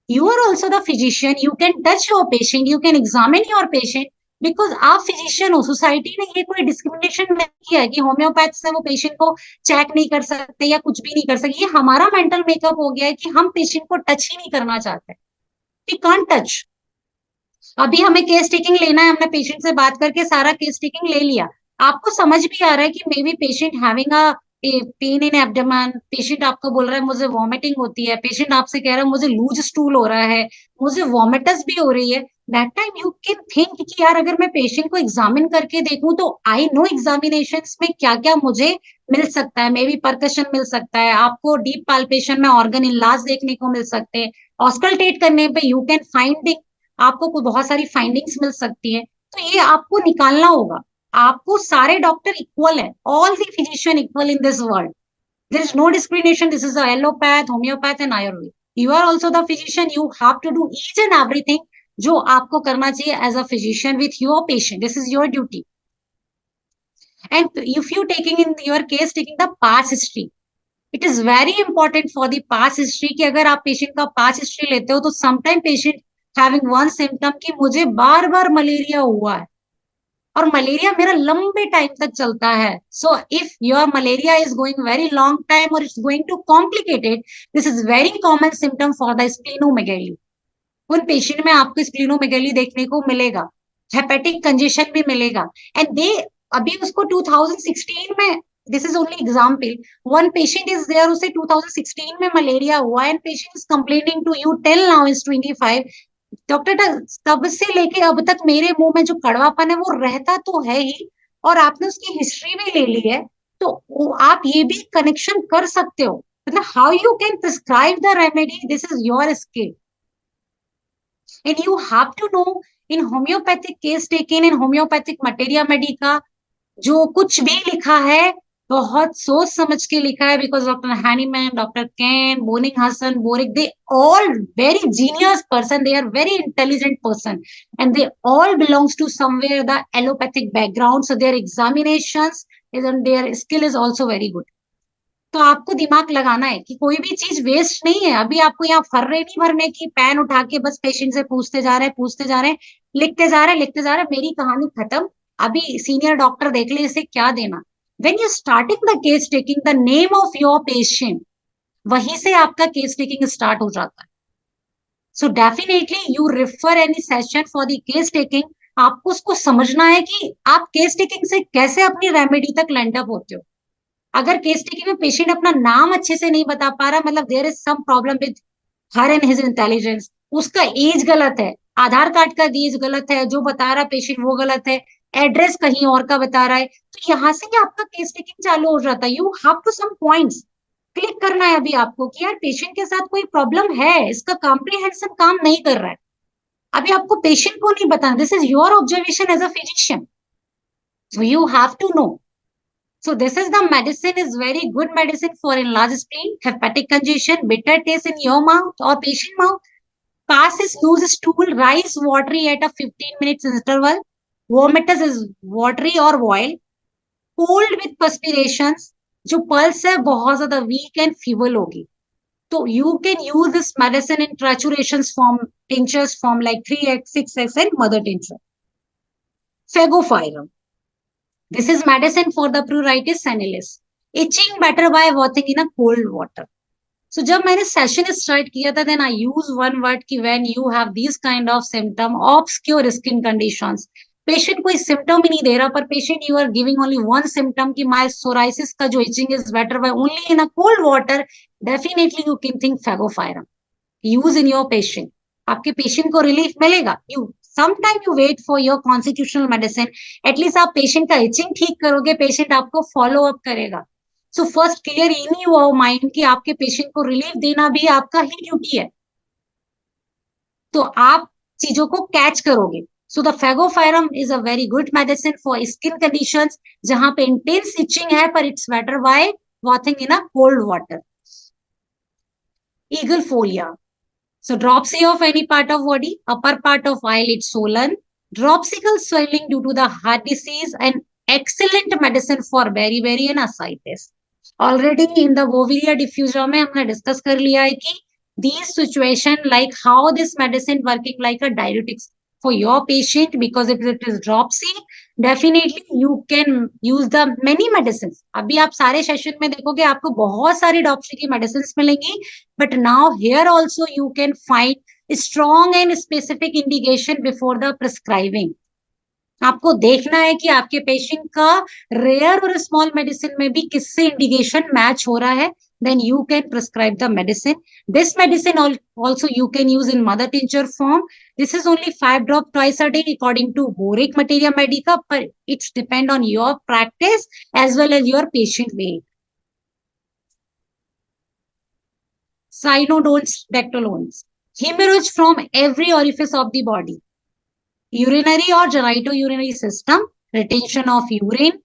You are also the physician, you can touch your patient, you can examine your patient, because आप physician हो। Society ने ये कोई discrimination नहीं किया है कि होम्योपैथ से वो पेशेंट को चेक नहीं कर सकते या कुछ भी नहीं कर सकते। ये हमारा मेंटल मेकअप हो गया है कि हम पेशेंट को टच ही नहीं करना चाहते, वी कांट टच। अभी हमें केस टेकिंग लेना है, हमने पेशेंट से बात करके सारा केस टेकिंग ले लिया, आपको समझ भी आ रहा है कि maybe patient having a pain in abdomen, patient आपको बोल रहा है मुझे वॉमिटिंग होती है, पेशेंट आपसे कह रहा है मुझे लूज स्टूल हो रहा है, मुझे वॉमिटस भी हो रही है। That time you can think कि यार अगर मैं पेशेंट को एग्जामिन करके देखूं तो आई नो एग्जामिनेशंस में क्या क्या मुझे मिल सकता है, मे बी परकशन मिल सकता है, आपको डीप पाल्पेशन में ऑर्गन इलाज देखने को मिल सकते हैं, ऑस्कल्टेट करने पे यू कैन फाइंड, आपको कोई बहुत सारी फाइंडिंग्स मिल सकती है। तो ये आपको निकालना होगा। आपको सारे डॉक्टर इक्वल है, all the physician equal in this world, there is no discrimination, this is allopath, homeopath and Ayurveda. You are also the physician, you have to do each and everything जो आपको करना चाहिए as a physician with your patient, this is your duty. And if you taking in your case taking the past history, it is very important for the past history, कि अगर आप patient का past history लेते हो तो sometime patient having one symptom कि मुझे बार बार मलेरिया हुआ है और मलेरिया मेरा लंबे टाइम तक चलता है। So if your malaria is going very long time और it's going to complicated, this is very common symptom for the splenomegaly. उन पेशेंट में आपको स्प्लीनोमेगैली देखने को मिलेगा, हेपेटिक कंजेशन भी मिलेगा। एंड दे, अभी उसको 2016 में, this is only example, one patient is there, उसे 2016 में मलेरिया हुआ and patient is complaining to you till now is 25, doctor तब से लेके अब तक मेरे मुंह में जो कड़वापन है वो रहता तो है ही, और आपने उसकी हिस्ट्री भी ले ली है, तो आप ये भी कनेक्शन कर सकते हो, मतलब how you can prescribe the remedy, this is your skill. And you have to know in homeopathic case taken in homeopathic materia medica, जो कुछ भी लिखा है बहुत सोच समझ के लिखा है, because doctor Hahnemann, doctor Kent, Boenninghausen, Boericke, they all very genius person, they are very intelligent person and they all belongs to somewhere the allopathic background, so their examinations and their skill is also very good. तो आपको दिमाग लगाना है कि कोई भी चीज waste नहीं है। अभी आपको यहाँ फर्रे नहीं भरने की, पेन उठा के बस पेशेंट से पूछते जा रहे हैं, पूछते जा रहे हैं, लिखते जा रहे हैं, लिखते जा रहे हैं, मेरी कहानी खत्म, अभी सीनियर डॉक्टर देख ले, इसे क्या देना। When you starting the case taking the name of your patient, वहीं से आपका केस टेकिंग स्टार्ट हो जाता है। So definitely you refer any session for the case taking. आपको उसको समझना है कि आप केस टेकिंग से कैसे अपनी रेमेडी तक लैंड अप होते हो। अगर केस टेकिंग में पेशेंट अपना नाम अच्छे से नहीं बता पा रहा, मतलब there is some problem with her and his intelligence, उसका एज गलत है, आधार कार्ड का एज गलत है, जो बता रहा पेशेंट वो गलत है, एड्रेस कहीं और का बता रहा है, तो यहाँ से ही आपका केस टेकिंग चालू हो जाता है। You have to some points click करना है अभी आपको कि यार पेशेंट के साथ कोई प्रॉब्लम है, इसका कॉम्प्रिहेंशन काम नहीं कर रहा है। अभी आपको पेशेंट को नहीं बताना, this is your observation as a physician, so you have to know. So this is the medicine is very good medicine for enlarged spleen, hepatic congestion, bitter taste in your mouth or patient mouth. Passes loose stool, rise watery at a 15 minutes interval. Vomitus is watery or boil. Cold with perspirations. जो pulse है बहुत ज्यादा weak and feeble होगी, तो you can use this medicine in triturations form, tinctures form like 3x 6x and mother tincture. Fagofirum. This is medicine for the pruritus senilis. Itching better by bathing in a cold water. So जब मैंने session start किया था, then I use one word कि when you have this kind of symptom, obscure skin conditions, patient कोई symptom ही नहीं दे रहा, पर patient you are giving only one symptom कि माय सोराइसिस का जो itching is better by only in a cold water, definitely you can think fagopyrum. Use in your patient, आपके पेशेंट को रिलीफ मिलेगा. You sometime you wait for your constitutional medicine, at least आप patient का etching ठीक करोगे, patient आपको follow up करेगा. So first clear in your mind कि आपके पेशेंट को रिलीफ देना भी आपका ही ड्यूटी है, तो आप चीजों को कैच करोगे. So the fagopyrum is a very good medicine for skin conditions जहां पे इंटेंस इचिंग है, पर it's better by bathing in a cold water. Aegle folia. So dropsy of any part of body, upper part of eyelid swollen, dropsical swelling due to the heart disease, and excellent medicine for beriberi and ascites. Already in the Boviria diffusa में हमने discuss कर लिया है कि these situation like how this medicine working like a diuretics for your patient, because if it is dropsy, definitely you can use the many medicines. अभी आप सारे session में देखोगे आपको बहुत सारी ड्रॉप्सी की मेडिसिन मिलेंगी, but now here also you can find strong and specific indication before the prescribing. आपको देखना है कि आपके पेशेंट का रेयर और स्मॉल मेडिसिन में भी किससे इंडिकेशन मैच हो रहा है, then you can prescribe the medicine. This medicine also you can use in mother tincture form. This is only 5 drops twice a day according to Boric Materia Medica, but it's depend on your practice as well as your patient weight. Cyanodones, dactylones. Hemorrhage from every orifice of the body. Urinary or genitourinary system, retention of urine,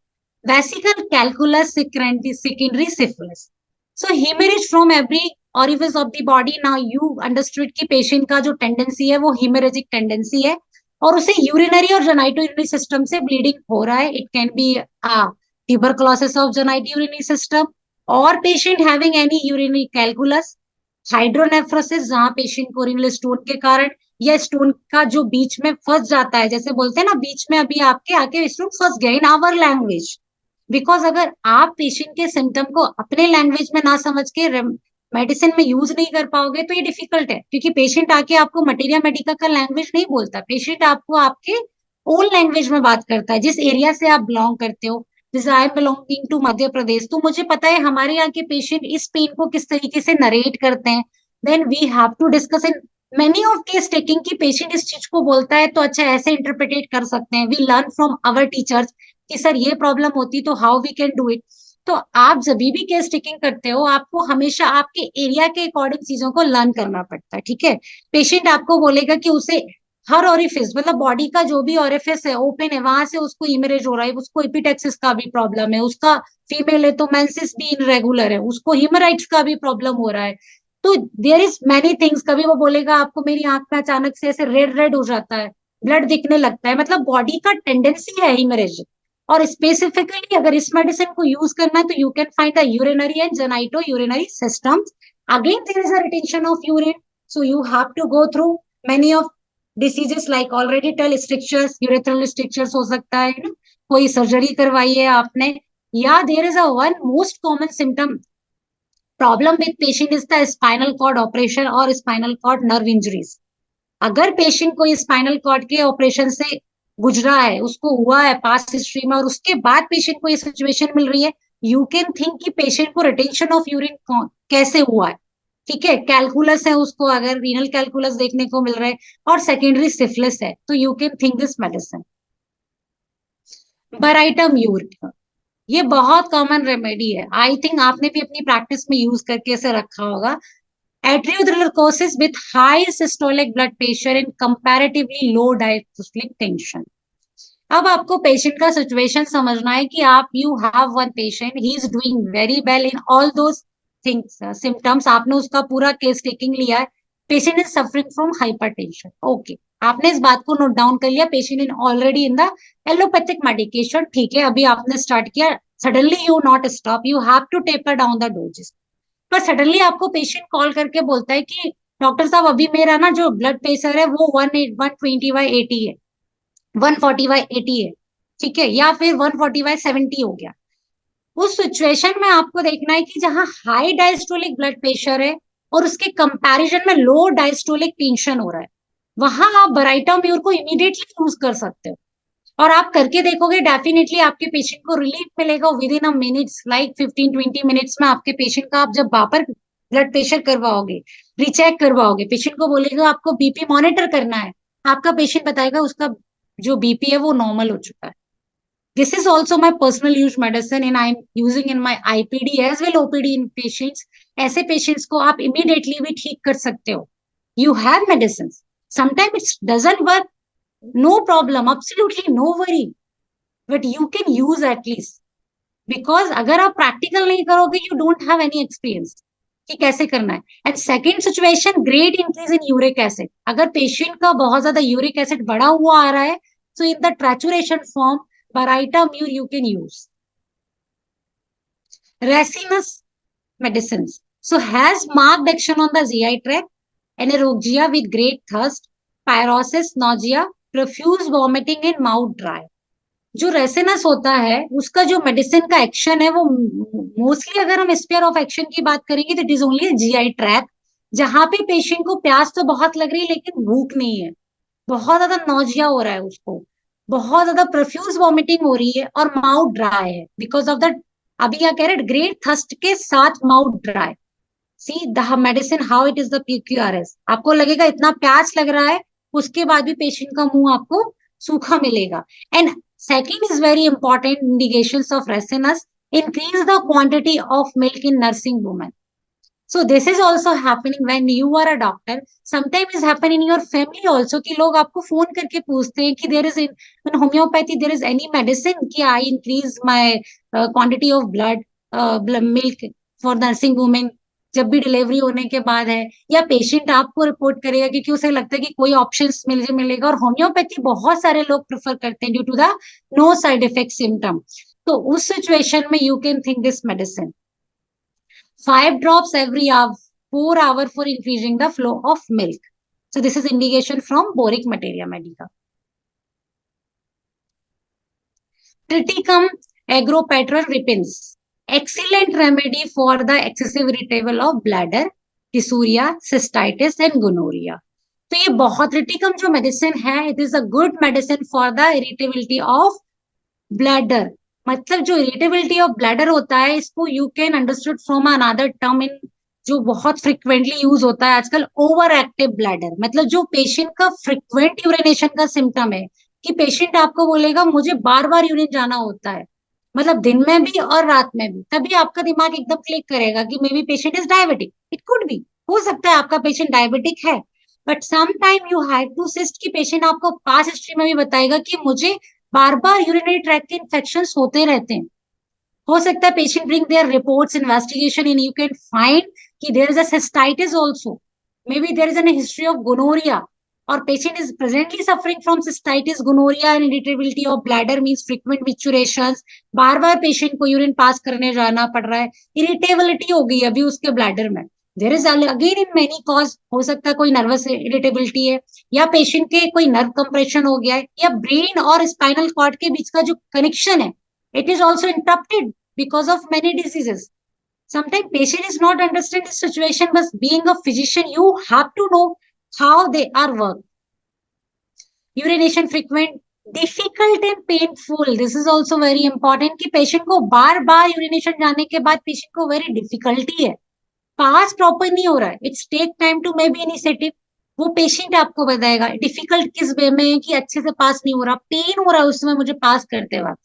vesical calculus, secondary syphilis. So hemorrhage from every orifice of the body. Now you understood कि patient का जो tendency है वो hemorrhagic tendency है, और उसे urinary और genitourinary system से bleeding हो रहा है. It can be tuberculosis of genitourinary system, or patient having any urinary calculus, hydronephrosis जहां पेशेंट को रीनल स्टोन के कारण या स्टोन का जो बीच में फंस जाता है, जैसे बोलते हैं ना बीच में अभी आपके आके स्टोन फंस गया इन आवर लैंग्वेज. बिकॉज अगर आप पेशेंट के सिम्टम को अपने लैंग्वेज में ना समझ के मेडिसिन में यूज नहीं कर पाओगे तो ये डिफिकल्ट है, क्योंकि पेशेंट आके आपको मटेरिया मेडिका का लैंग्वेज नहीं बोलता, पेशेंट आपको आपके ओन लैंग्वेज में बात करता है, जिस एरिया से आप बिलोंग करते हो. जैसे I am belonging to Madhya Pradesh, तो मुझे पता है हमारे यहाँ के पेशेंट इस पेन को किस तरीके से नरेट करते हैं. Then we have to discuss in many of case taking की पेशेंट इस चीज को बोलता है तो अच्छा ऐसे इंटरप्रिटेट कर सकते हैं. We learn from our teachers कि सर ये प्रॉब्लम होती तो how we can do it. तो आप जब भी केस टेकिंग करते हो आपको हमेशा आपके एरिया के अकॉर्डिंग चीजों को लर्न करना पड़ता है. ठीक है, पेशेंट आपको बोलेगा कि उसे हर ओरिफिस मतलब बॉडी का जो भी ओरिफिस है ओपन है वहां से उसको इमरेज हो रहा है, उसको एपिटेक्सिस का भी प्रॉब्लम है, उसका फीमेल है तो मेंसेस भी इनरेगुलर है, उसको हिमोराइड्स का भी प्रॉब्लम हो रहा है. तो देयर इज मैनी थिंग्स. कभी वो बोलेगा आपको मेरी आंख में अचानक से ऐसे रेड रेड हो जाता है, ब्लड दिखने लगता है, मतलब बॉडी का टेंडेंसी है हिमरेज. और स्पेसिफिकली अगर इस मेडिसिन को यूज करना है तो you can find the urinary and genito urinary system. Again there is a retention of urine, so you have to go through many of diseases like already tell strictures, urethral strictures हो सकता है ना, कोई surgery करवाई है आपने, या there is a one most common symptom problem with patient is the spinal cord operation और स्पाइनल कॉर्ड नर्व इंजरीज. अगर पेशेंट को स्पाइनल कॉर्ड के ऑपरेशन से गुजरा है, उसको हुआ है पास्ट हिस्ट्री में, और उसके बाद पेशेंट को ये सिचुएशन मिल रही है, यू कैन थिंक कि पेशेंट को रिटेंशन ऑफ यूरिन कैसे हुआ है. ठीक है, कैलकुलस है उसको, अगर रीनल कैलकुलस देखने को मिल रहा है और सेकेंडरी सिफिलिस है तो you can think this medicine. Baryta mur, ये बहुत कॉमन रेमेडी है, आई थिंक आपने भी अपनी प्रैक्टिस में यूज करके इसे रखा होगा. Arteriosclerosis with high systolic blood pressure and comparatively low diastolic tension. अब आपको पेशेंट का सिचुएशन समझना है कि आप you have one patient, he is doing very well in all those things symptoms, आपने उसका पूरा केस टेकिंग लिया है, patient is suffering from hypertension, okay, आपने इस बात को नोट डाउन कर लिया, patient in already in the allopathic medication, ठीक है, अभी आपने स्टार्ट किया, suddenly you not stop, you have to taper down the doses, पर सडनली आपको पेशेंट कॉल करके बोलता है कि डॉक्टर साहब अभी मेरा ना जो ब्लड प्रेशर है वो 120/80 है, 140/80 है, ठीक है, या फिर 140/70 हो गया, उस सिचुएशन में आपको देखना है कि जहां हाई डायस्टोलिक ब्लड प्रेशर है और उसके कंपैरिजन में लो डायस्टोलिक टेंशन हो रहा है, वहां आप बराइटाम्यूर को इमीडिएटली यूज कर सकते हो, और आप करके देखोगे डेफिनेटली आपके पेशेंट को रिलीफ मिलेगा with in a minutes, like 15-20 minutes में आपके पेशेंट का, आप जब वापस ब्लड प्रेशर करवाओगे, रीचेक करवाओगे, पेशेंट को बोलेगा आपको बीपी मॉनिटर करना है, आपका पेशेंट बताएगा उसका जो बीपी है वो नॉर्मल हो चुका है. This is also my personal use medicine and I'm using in my IPD as well OPD in patients. ऐसे patients को आप immediately भी ठीक कर सकते हो. You have medicines. Sometimes it doesn't work. No problem. Absolutely no worry. But you can use at least. Because अगर आप practical नहीं करोगे, you don't have any experience कि कैसे करना है. And second situation, great increase in uric acid. अगर patient का बहुत ज्यादा uric acid बढ़ा हुआ आ रहा है, so in the trituration form, Baritamur you can use. Racinus medicines. So has marked action on the GI tract, anorexia with great thirst, pyrosis, nausea, profuse vomiting and mouth dry. जो Ricinus होता है उसका जो medicine का action है वो mostly, अगर हम स्पेयर ऑफ एक्शन की बात करेंगे तो it is only GI tract, जहां पे पेशेंट को प्यास तो बहुत लग रही है लेकिन भूख नहीं है, बहुत ज्यादा नौजिया हो रहा है उसको, बहुत ज्यादा प्रोफ्यूज वॉमिटिंग हो रही है और माउथ ड्राई है बिकॉज ऑफ द, अभी क्या कह रहे, ग्रेट थर्स्ट के साथ mouth dry. See the medicine how it is the PQRS, आपको लगेगा इतना प्यास लग रहा है, उसके बाद भी पेशेंट का मुंह आपको सूखा मिलेगा. And second is very important indications of Ricinus, increase the quantity of milk in nursing women. So this is also happening when you are a doctor. Sometimes is happen in your family also कि लोग आपको phone करके पूछते हैं कि there is in homeopathy there is any medicine कि I increase my quantity of blood milk for nursing women जब भी डिलीवरी होने के बाद है, या पेशेंट आपको रिपोर्ट करेगा क्योंकि उसे लगता है कि कोई ऑप्शंस मिलेगा, और होम्योपैथी बहुत सारे लोग प्रेफर करते हैं due to the no side effect symptom. तो उस सिचुएशन में you can think this medicine 5 drops every hour, 4 hours for increasing the flow of milk. So this is indication from Boric Materia Medica. Triticum agropatral repens, excellent remedy for the excessive irritable of bladder, dysuria, cystitis and gonorrhea. तो ये बहुत Triticum जो medicine है, it is a good medicine for the irritability of bladder. मतलब जो irritability of bladder होता है, इसको you can understood from another term in जो बहुत फ्रिक्वेंटली यूज होता है आजकल, ओवर एक्टिव ब्लैडर. मतलब जो पेशेंट का फ्रिक्वेंट यूरिनेशन का सिम्टम है कि पेशेंट आपको बोलेगा मुझे बार बार यूरिन जाना होता है, मतलब दिन में भी और रात में भी, तभी आपका दिमाग एकदम क्लिक करेगा कि maybe patient is diabetic. It could be, हो सकता है आपका पेशेंट डायबिटिक है, but some time you have to cyst की पेशेंट आपको पास्ट हिस्ट्री में भी बताएगा कि मुझे बार बार यूरिनरी ट्रैक के इन्फेक्शन होते रहते हैं. हो सकता है patient bring their reports investigation and you can find कि there is a cystitis also, maybe there is an history of gonorrhoea, और patient is presently suffering from cystitis, gonorrhea and irritability of bladder means frequent micturations, bar bar patient को urine pass करने जाना पड़ रहा है, irritability हो गई अभी उसके ब्लैडर में. There is again in many cause, हो सकता है कोई नर्वस इरिटेबिलिटी है, या पेशेंट के कोई नर्व कंप्रेशन हो गया है, या ब्रेन और स्पाइनल कॉर्ड के बीच का जो कनेक्शन है it is also interrupted because of many diseases. Sometimes patient is not understand the situation, but being a physician, you have to know how they are work. Urination frequent, difficult and painful. This is also very important कि patient को बार बार urination जाने के बाद patient को very difficulty है, पास proper नहीं हो रहा है, it's take time to may be initiative. वो पेशेंट आपको बताएगा डिफिकल्ट किस वे में है कि अच्छे से पास नहीं हो रहा, पेन हो रहा है उस समय मुझे पास करते वक्त,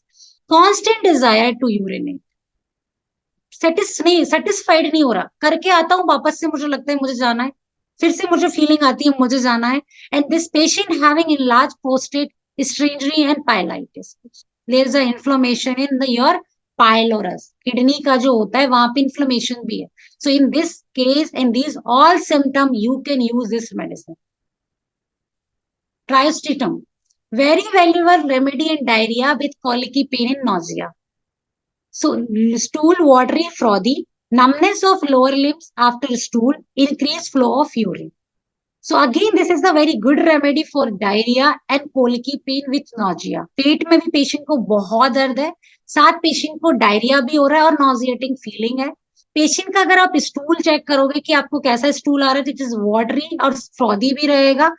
constant desire to urinate. Satisfied नहीं हो रहा, करके आता हूँ वापस से मुझे लगता है मुझे जाना है, फिर से मुझे फीलिंग आती है मुझे जाना है. And this patient having in large prostate strangury and pyelitis, there is a inflammation in the your pylorus, kidney का जो होता है वहां पे इन्फ्लेमेशन भी है. So in this case and these all symptom you can use this medicine. Triacetam, very valuable remedy in diarrhea with colicky pain and nausea. So, stool watery, frothy, numbness of lower limbs after stool, increased flow of urine. So again, this is the very good remedy for diarrhea and colicky pain with nausea. पेट में भी patient को बहुत दर्द है, साथ patient को diarrhoea भी हो रहा है और नॉजिएटिंग फीलिंग है. पेशेंट का अगर आप स्टूल चेक करोगे कि आपको कैसा स्टूल आ रहा है, इट इज वाटरी और फ्रॉदी भी रहेगा.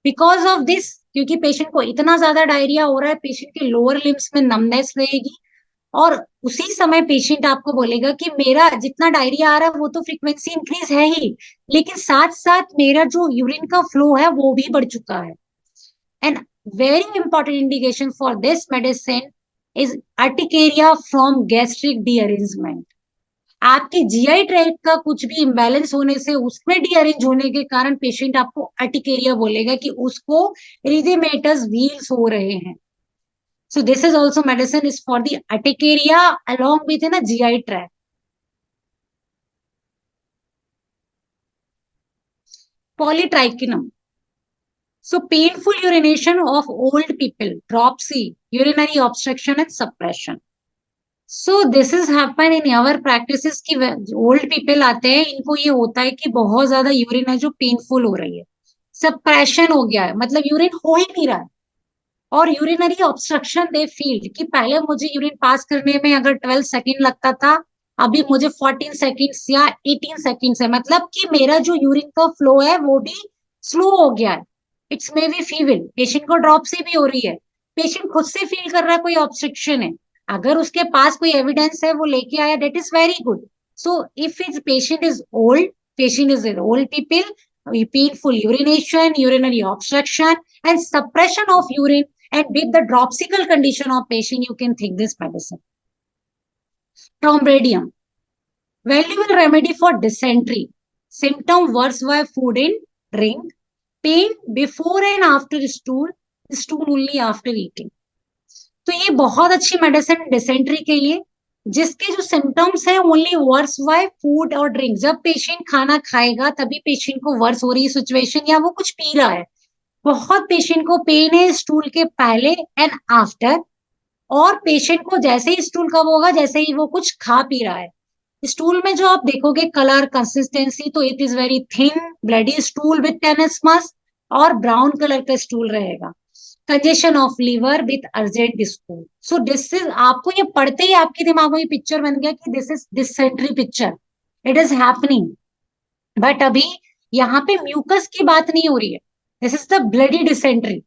बिकॉज ऑफ दिस, क्योंकि पेशेंट को इतना ज्यादा डायरिया हो रहा है, पेशेंट के लोअर लिम्स में नमनेस रहेगी और उसी समय पेशेंट आपको बोलेगा कि मेरा जितना डायरिया आ रहा है वो तो फ्रीक्वेंसी इंक्रीज है ही, लेकिन साथ साथ मेरा जो यूरिन का फ्लो है वो भी बढ़ चुका है. And very important indication for this medicine is urticaria from gastric derangement. आपके जीआई ट्रैक्ट का कुछ भी इम्बैलेंस होने से, उसमें डीअरेंज होने के कारण पेशेंट आपको अर्टिकेरिया बोलेगा कि उसको इरिथेमेटस व्हील्स हो रहे हैं. So this is also medicine is for the urticaria along with a GI tract. Polytrichinum. So painful urination of old people, dropsy, urinary obstruction and suppression. So this is happen in our practices कि old people आते हैं, इनको ये होता है कि बहुत ज्यादा यूरिन है जो पेनफुल हो रही है, सप्रेशन हो गया है, मतलब यूरिन हो ही नहीं रहा है, और यूरिनरी ऑब्स्ट्रक्शन दे फील कि पहले मुझे यूरिन पास करने में अगर 12 सेकेंड लगता था, अभी मुझे 14 सेकेंड्स या 18 सेकेंड्स है, मतलब कि मेरा जो यूरिन का फ्लो है वो भी स्लो हो गया है. इट्स मे बी फीवल, पेशेंट को ड्रॉप से भी हो रही है, पेशेंट खुद से फील कर रहा है कोई ऑब्स्ट्रक्शन है, अगर उसके पास कोई एविडेंस है वो लेके आया, that is very good. So if is patient is old, patient is old people, painful urination, urinary obstruction and suppression of urine, and with the dropsical condition of patient, you can think this medicine. Trombadium, valuable remedy for dysentery, symptom worse by food and drink, pain before and after stool, stool only after eating. तो ये बहुत अच्छी medicine dysentery के लिए, जिसके जो symptoms है only verse bye food और ड्रिंक. जब पेशेंट खाना खाएगा तभी पेशेंट को वर्स हो रही है सिचुएशन, या वो कुछ पी रहा है. बहुत पेशेंट को पेन है स्टूल के पहले एंड आफ्टर, और पेशेंट को जैसे ही स्टूल कब होगा जैसे ही वो कुछ खा पी रहा है. स्टूल में जो आप देखोगे कलर कंसिस्टेंसी, तो it is very thin bloody stool with tenesmus, और ब्राउन कलर का स्टूल रहेगा. Congestion of liver with urgent stool. So this is, आपको ये पढ़ते ही आपके दिमाग में ये पिक्चर बन गया कि this is dysentery picture, it is happening. But अभी यहाँ पे म्यूकस की बात नहीं हो रही है, this is the bloody dysentery.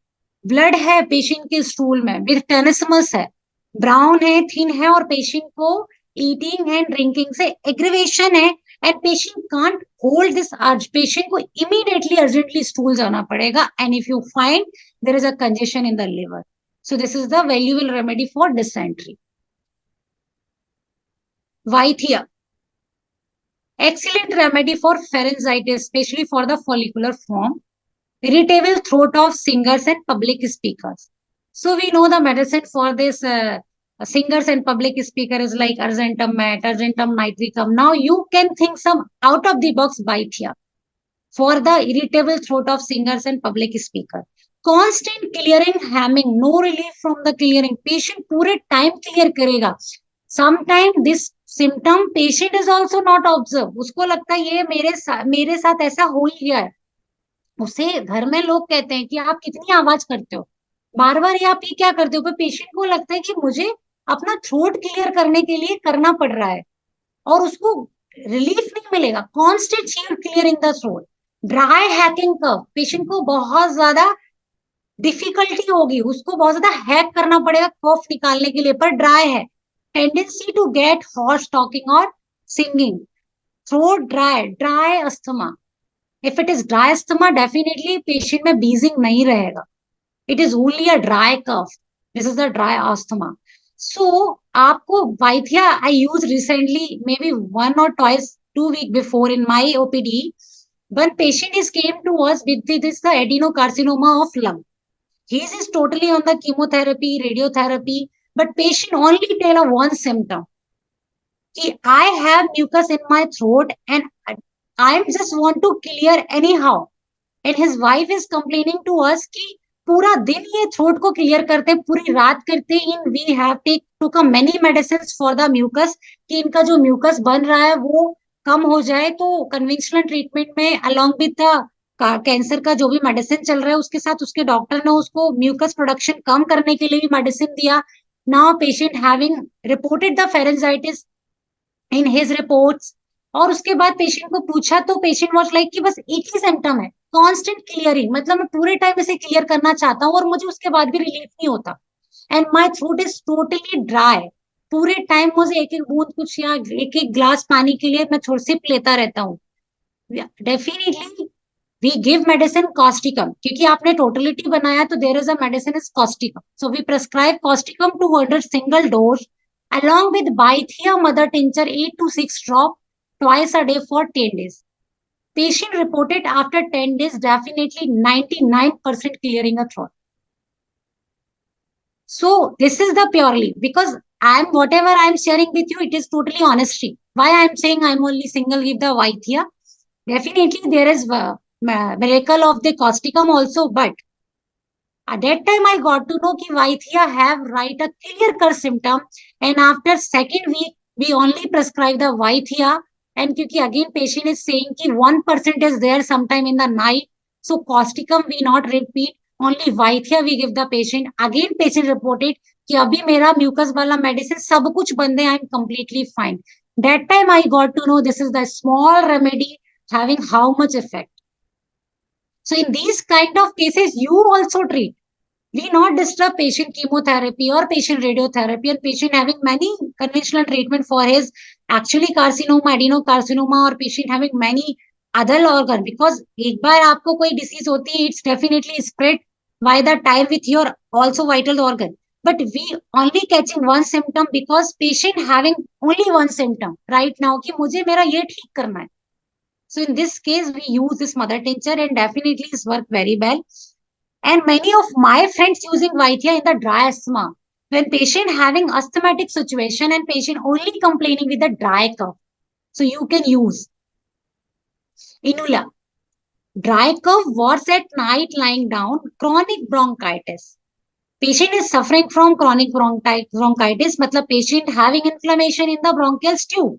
Blood है पेशेंट के स्टूल में, विथ टेनिसमस है, ब्राउन है, थिन है, और पेशेंट को ईटिंग एंड ड्रिंकिंग से एग्रीवेशन है, and patient can't hold this urge, patient को इमीडिएटली अर्जेंटली स्टूल जाना पड़ेगा. And if you find there is a congestion in the liver, so this is the valuable remedy for dysentery. Wyethia, excellent remedy for pharyngitis, especially for the follicular form, irritable throat of singers and public speakers. So we know the medicine for this singers and public speaker is like argentum mat, argentum nitricum. Now you can think some out of the box Vaithya for the irritable throat of singers and public speaker. Constant clearing, hamming, no relief from the clearing. Patient पूरे time clear करेगा. Sometime this symptom patient is also not observed. उसको लगता है ये मेरे साथ ऐसा हो ही गया है. उसे घर में लोग कहते हैं कि आप कितनी आवाज करते हो, बार बार ये आप ये क्या करते हो, पर पेशेंट को लगता है कि मुझे अपना थ्रोट क्लियर करने के लिए करना पड़ रहा है, और उसको रिलीफ नहीं मिलेगा. Constant clearing the throat. Dry hacking cough, patient को बहुत ज्यादा डिफिकल्टी होगी, उसको बहुत ज्यादा हैक करना पड़ेगा कफ निकालने के लिए, पर ड्राई है. Tendency to get hoarse talking और singing. Throat dry, dry asthma. If it is dry asthma, definitely patient में wheezing नहीं रहेगा. It is only a dry cough. This is the dry asthma. So आपको वाइथिया I used recently, maybe 1 or 2 weeks before in my OPD. One patient is came to us with this the adenocarcinoma of lung. He is totally on the chemotherapy, radiotherapy, but patient only tell of one symptom. कि I have mucus in my throat and I just want to clear anyhow. And his wife is complaining to us कि पूरा दिन ये throat को clear करते, पूरी रात करते in we have take took a many medicine for the mucus कि इनका जो म्यूकस बन रहा है वो कम हो जाए. तो कन्वेंशनल ट्रीटमेंट में अलोंग विद द कैंसर का जो भी मेडिसिन चल रहा है उसके साथ उसके डॉक्टर ने उसको म्यूकस प्रोडक्शन कम करने के लिए भी मेडिसिन दिया. Now patient having reported the pharyngitis in his reports. और उसके बाद पेशेंट को पूछा तो पेशेंट वाज लाइक कि बस एक ही सिम्टम है, कांस्टेंट क्लियरिंग, मतलब मैं पूरे टाइम इसे क्लियर करना चाहता हूँ और मुझे उसके बाद भी रिलीफ नहीं होता. And my throat is totally dry. पूरे टाइम मुझे एक एक बूंद कुछ या एक एक ग्लास पानी के लिए मैं थोड़ा सिप लेता रहता हूँ. Definitely we give medicine causticum क्योंकि आपने टोटलिटी बनाया तो there is a medicine is causticum. So we prescribe causticum 200 single dose along with Bythia mother tincture 8 to 6 drop twice a day for 10 days. Patient reported after 10 days definitely 99% clearing a throat. So this is the purely because I'm whatever I'm sharing with you, it is totally honesty. Why I'm saying I'm only single with the Vaithya? Definitely there is miracle of the causticum also, but at that time I got to know कि Vaithya have right a clear cut symptom, and after second week we only prescribe the Vaithya. And क्योंकि again patient is saying कि 1% is there sometime in the night, so causticum we not repeat, only Vaithya we give the patient. Again patient reported कि अभी मेरा mucus वाला medicine सब कुछ बंद है, I am completely fine. That time I got to know this is the small remedy having how much effect. So in these kind of cases you also treat. We not disturb patient chemotherapy or patient radiotherapy and patient having many conventional treatment for his actually carcinoma, adenocarcinoma, or patient having many other organ. Because एक बार आपको कोई disease होती है, it's definitely spread by the time with your also vital organ. But we only catching one symptom because patient having only one symptom right now कि मुझे मेरा ये ठीक करना है. So in this case, we use this mother tincture and definitely it's work very well. And many of my friends using Vaithya in the dry asthma. When patient having asthmatic situation and patient only complaining with the dry cough. So you can use Inula. Dry cough, worse at night lying down, chronic bronchitis. Patient is suffering from chronic bronchitis, मतलब patient having inflammation in the bronchial tube.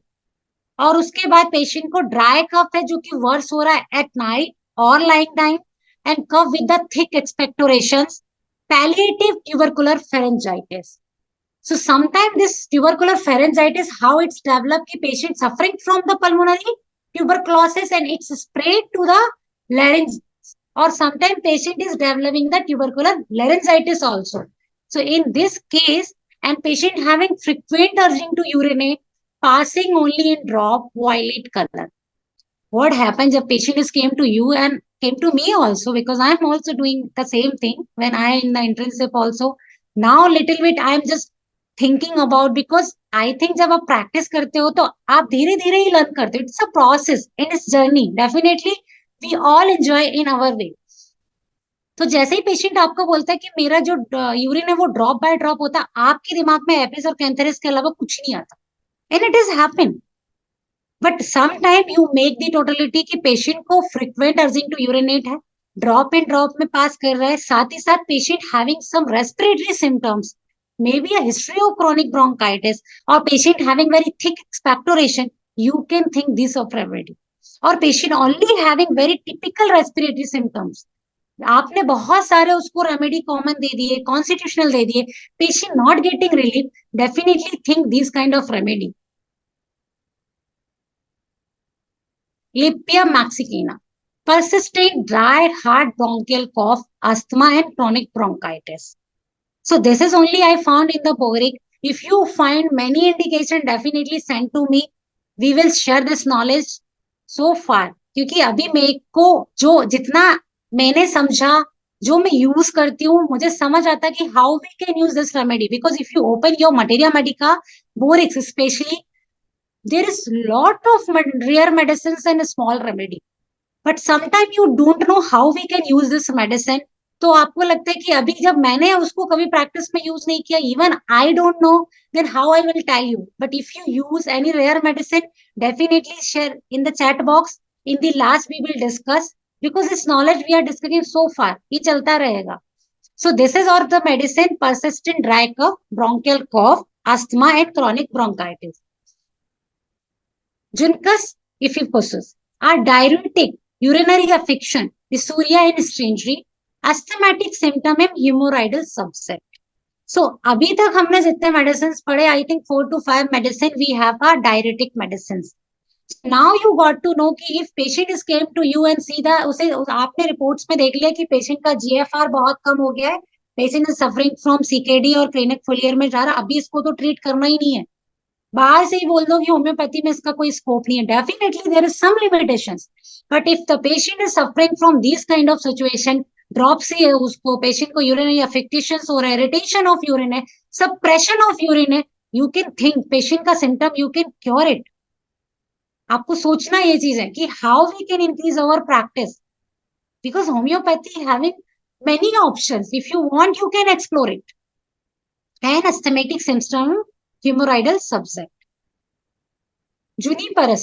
और उसके बाद patient को dry cough है जो कि verse हो रहा है एट नाइट और lying time and cough with the thick expectorations, palliative tubercular pharyngitis. So sometimes this tubercular pharyngitis, how it's developed, ki patient suffering from the pulmonary tuberculosis and it's spread to the larynx, or sometimes patient is developing the tubercular laryngitis also. So in this case, and patient having frequent urging to urinate, passing only in drop, violet color. What happens if patient is came to you and came to me also, because I'm also doing the same thing when I in the internship also. Now little bit I'm just thinking about, because I think जब आप practice करते हो तो आप धीरे धीरे ही learn करते हो. It's a process and it's journey. Definitely we all enjoy in our way. तो जैसे ही पेशेंट आपको बोलता है कि मेरा जो यूरिन है वो ड्रॉप बाय ड्रॉप होता है, आपके दिमाग में एपिस और कैंथेरिस के अलावा कुछ नहीं आता. And it is happen. But some time you make the totality कि पेशेंट को फ्रिक्वेंट अर्जिंग टू यूरिनेट है, ड्रॉप एंड ड्रॉप में पास कर रहा है, साथ ही साथ patient having some respiratory symptoms, may be a history of chronic bronchitis, और patient having very thick expectoration, you can think this of remedy. और patient only having very typical respiratory symptoms, आपने बहुत सारे उसको रेमेडी कॉमन दे दिए, constitutional दे दिए, patient not getting relief, definitely think this kind of remedy. Lippia mexicana, persistent dry hard bronchial cough, asthma and chronic bronchitis. So this is only I found in the Boric. If you find many indication, definitely send to me. We will share this knowledge so far. क्योंकि अभी मेरे को जो जितना मैंने समझा जो मैं यूज करती हूँ, मुझे समझ आता है कि how we can use this remedy, because if you open your materia medica, Boericke's specially, there is lot of rare medicines and small remedy, but sometimes you don't know how we can use this medicine. तो आपको लगता है कि अभी जब मैंने उसको कभी प्रैक्टिस में यूज नहीं किया, even I don't know, then how I will tell you. But if you use any rare medicine, definitely share in the chat box. In the last we will discuss, because this knowledge we are discussing so far, ये चलता रहेगा. So this is all the medicine: persistent dry cough, bronchial cough, asthma and chronic bronchitis. Juncus ifficosus are diuretic, urinary affection, dysuria and stringy, asthmatic symptom and hemorrhoidal subset. So अभी तक हमने जितने medicine पढ़े, I think 4 to 5 medicine we have are diuretic medicines. Now you got to know कि if patient is came to you and see the, उसे आपने reports में देख लिया कि पेशेंट का GFR बहुत कम हो गया है, patient is suffering from CKD और क्लिनिक फेलियर में जा रहा, अभी इसको तो ट्रीट करना ही नहीं है. बाहर से ही बोल दो कि होम्योपैथी में इसका कोई स्कोप नहीं है. Definitely there is some limitations, but if the patient is suffering from this kind of situation, dropsy है उसको, पेशेंट को यूरिनरी अफेक्टेशंस हो रहा है, इरिटेशन ऑफ यूरिन है, सप्रेशन ऑफ यूरिन है, यू कैन थिंक पेशेंट का symptom, you can cure it. आपको सोचना ये चीज है कि how we can increase our practice, because homeopathy having many options. If you want you can explore it. And asthmatic symptom, hemorrhoidal subset. Juniperus.